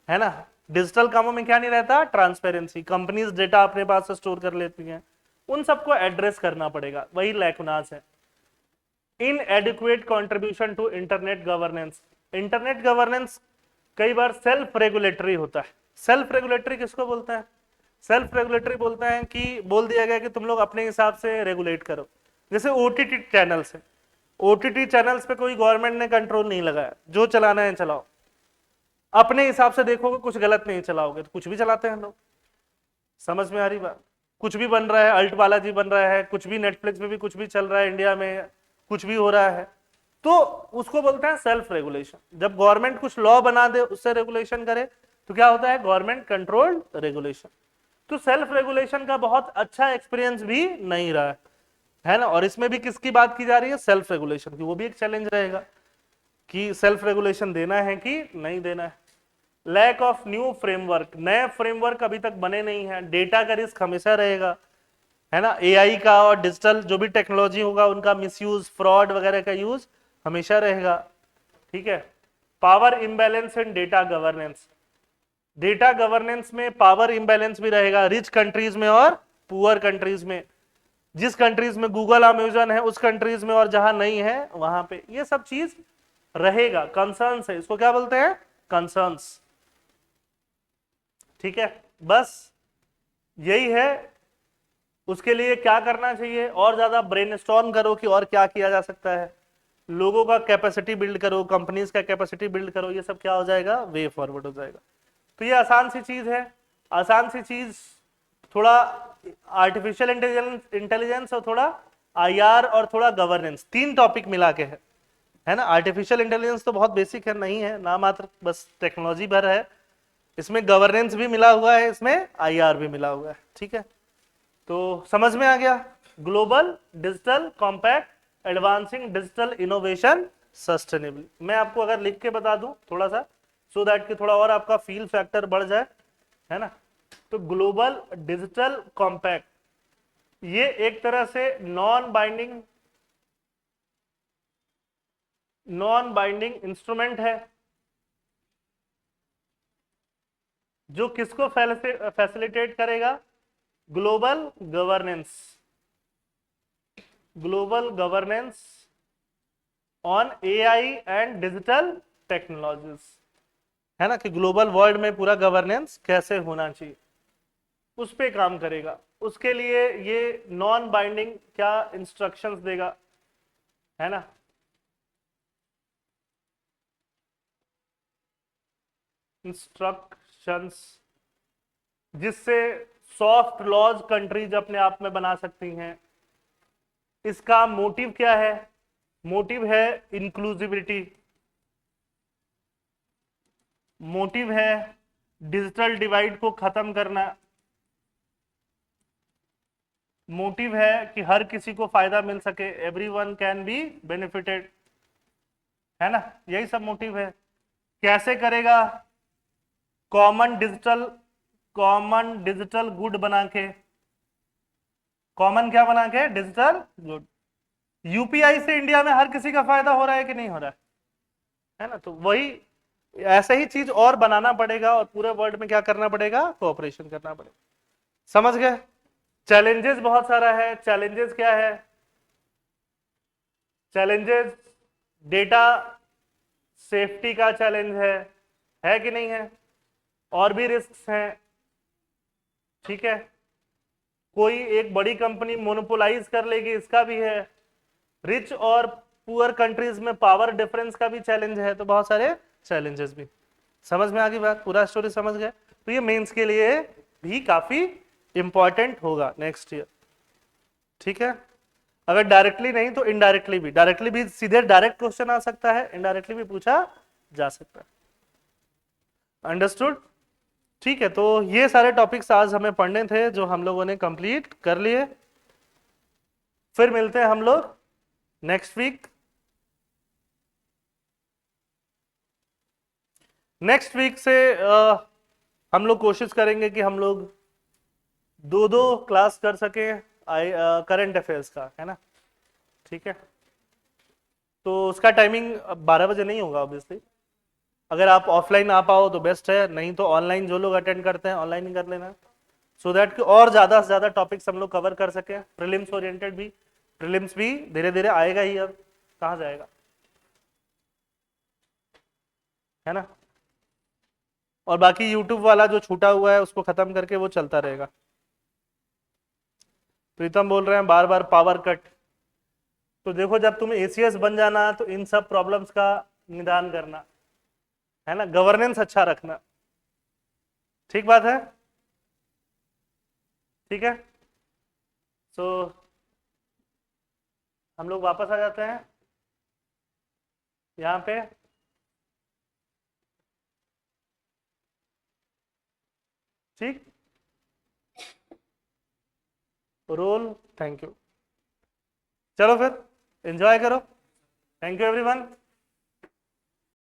है ना। डिजिटल कामों में क्या नहीं रहता? ट्रांसपेरेंसी। कंपनीज डेटा अपने पास स्टोर कर लेती हैं, उन सबको एड्रेस करना पड़ेगा, वही लैकुनास है। Inadequate contribution to internet governance. Internet governance कई बार सेल्फ रेगुलेटरी होता है। सेल्फ रेगुलेटरी किसको बोलते हैं? सेल्फ रेगुलेटरी बोलते हैं कि बोल दिया गया कि तुम लोग अपने हिसाब से रेगुलेट करो। जैसे ओटीटी चैनल्स है, ओटीटी चैनल्स पे कोई गवर्नमेंट ने कंट्रोल नहीं लगाया, जो चलाना है चलाओ, अपने हिसाब से देखोगे, कुछ गलत नहीं चलाओगे तो कुछ भी चलाते हैं लोग। समझ में आ रही बात? कुछ भी बन रहा है, अल्ट बालाजी बन रहा है, कुछ भी नेटफ्लिक्स में भी कुछ भी चल रहा है, इंडिया में कुछ भी हो रहा है, तो उसको बोलते हैं सेल्फ रेगुलेशन। जब गवर्नमेंट कुछ लॉ बना दे, उससे रेगुलेशन करे, तो क्या होता है? Government controlled regulation. तो सेल्फ रेगुलेशन का बहुत अच्छा एक्सपीरियंस भी नहीं रहा है ना। और इसमें भी किसकी बात की जा रही है? सेल्फ रेगुलेशन की। वो भी एक चैलेंज रहेगा कि सेल्फ रेगुलेशन देना है कि नहीं देना है। लैक ऑफ न्यू फ्रेमवर्क, नए फ्रेमवर्क अभी तक बने नहीं है। डेटा का रिस्क हमेशा रहेगा, है ना। एआई का और डिजिटल जो भी टेक्नोलॉजी होगा उनका मिसयूज, फ्रॉड वगैरह का यूज हमेशा रहेगा, ठीक है। Power imbalance and data governance, data governance में पावर इम्बैलेंस भी रहेगा, रिच कंट्रीज में और पुअर कंट्रीज में। जिस कंट्रीज में गूगल अमेजन है उस कंट्रीज में, और जहां नहीं है वहां पे ये सब चीज रहेगा। कंसर्न्स है, इसको क्या बोलते हैं? कंसर्न्स, ठीक है। बस यही है। उसके लिए क्या करना चाहिए? और ज्यादा ब्रेनस्टॉर्म करो कि और क्या किया जा सकता है, लोगों का कैपेसिटी बिल्ड करो, कंपनीज का कैपेसिटी बिल्ड करो, ये सब क्या हो जाएगा? वे फॉरवर्ड हो जाएगा। तो ये आसान सी चीज है, आसान सी चीज। थोड़ा आर्टिफिशियल इंटेलिजेंस और थोड़ा आईआर और थोड़ा गवर्नेंस, तीन टॉपिक मिला के है ना। आर्टिफिशियल इंटेलिजेंस तो बहुत बेसिक है, नहीं है ना, मात्र बस टेक्नोलॉजी भर है। इसमें गवर्नेंस भी मिला हुआ है, इसमें आईआर भी मिला हुआ है, ठीक है। तो समझ में आ गया? Global digital compact advancing digital innovation sustainable. मैं आपको अगर लिख के बता दूं थोड़ा सा, सो दैट कि थोड़ा और आपका फील फैक्टर बढ़ जाए, है ना। तो ग्लोबल डिजिटल कॉम्पैक्ट ये एक तरह से नॉन बाइंडिंग इंस्ट्रूमेंट है, जो किसको फैसिलिटेट करेगा? Global governance, global governance on AI and digital technologies, है ना। कि ग्लोबल वर्ल्ड में पूरा गवर्नेंस कैसे होना चाहिए, उस पे काम करेगा। उसके लिए ये नॉन बाइंडिंग क्या इंस्ट्रक्शंस देगा, है ना। इंस्ट्रक्शंस जिससे सॉफ्ट लॉज कंट्रीज अपने आप में बना सकती हैं। इसका मोटिव क्या है? मोटिव है इंक्लूसिविटी, मोटिव है डिजिटल डिवाइड को खत्म करना, मोटिव है कि हर किसी को फायदा मिल सके, एवरीवन कैन बी बेनिफिटेड, है ना। यही सब मोटिव है। कैसे करेगा? कॉमन डिजिटल गुड बना के, कॉमन क्या बना के? Digital good. यूपीआई से इंडिया में हर किसी का फायदा हो रहा है कि नहीं हो रहा है ना। तो वही ऐसे ही चीज और बनाना पड़ेगा, और पूरे वर्ल्ड में क्या करना पड़ेगा? कोऑपरेशन करना पड़ेगा। समझ गए? चैलेंजेस बहुत सारा है। चैलेंजेस क्या है? चैलेंजेस डेटा सेफ्टी का चैलेंज है कि नहीं है? और भी रिस्क हैं, ठीक है। कोई एक बड़ी कंपनी मोनोपोलाइज कर लेगी, इसका भी है। रिच और पुअर कंट्रीज में पावर डिफरेंस का भी चैलेंज है। तो बहुत सारे चैलेंजेस भी। समझ में आ गई बात? पूरा स्टोरी समझ गए? तो ये मेंस के लिए भी काफी इंपॉर्टेंट होगा नेक्स्ट ईयर, ठीक है। अगर डायरेक्टली नहीं तो इनडायरेक्टली भी, डायरेक्टली भी सीधे डायरेक्ट क्वेश्चन आ सकता है, इनडायरेक्टली भी पूछा जा सकता है। अंडरस्टूड? ठीक है। तो ये सारे टॉपिक्स आज हमें पढ़ने थे, जो हम लोगों ने कंप्लीट कर लिए। फिर मिलते हैं हम लोग नेक्स्ट वीक। नेक्स्ट वीक से हम लोग कोशिश करेंगे कि हम लोग दो दो क्लास कर सके करंट अफेयर्स का, है ना, ठीक है। तो उसका टाइमिंग 12 बजे नहीं होगा ऑब्वियसली। अगर आप ऑफलाइन आ पाओ तो बेस्ट है, नहीं तो ऑनलाइन जो लोग अटेंड करते हैं ऑनलाइन ही कर लेना। सो दैट कि और ज्यादा से ज्यादा टॉपिक्स हम लोग कवर कर सके। प्रीलिम्स ओरिएंटेड भी, प्रीलिम्स भी धीरे धीरे आएगा ही, अब कहाँ जाएगा, है ना। और बाकी यूट्यूब वाला जो छूटा हुआ है उसको खत्म करके वो चलता रहेगा। प्रीतम बोल रहे हैं बार बार पावर कट। तो देखो जब तुम्हें एसीएस बन जाना तो इन सब प्रॉब्लम्स का निदान करना, है ना, गवर्नेंस अच्छा रखना। ठीक बात है, ठीक है। सो हम लोग वापस आ जाते हैं यहाँ पे। ठीक, रोल, थैंक यू। चलो फिर एंजॉय करो। Thank you everyone.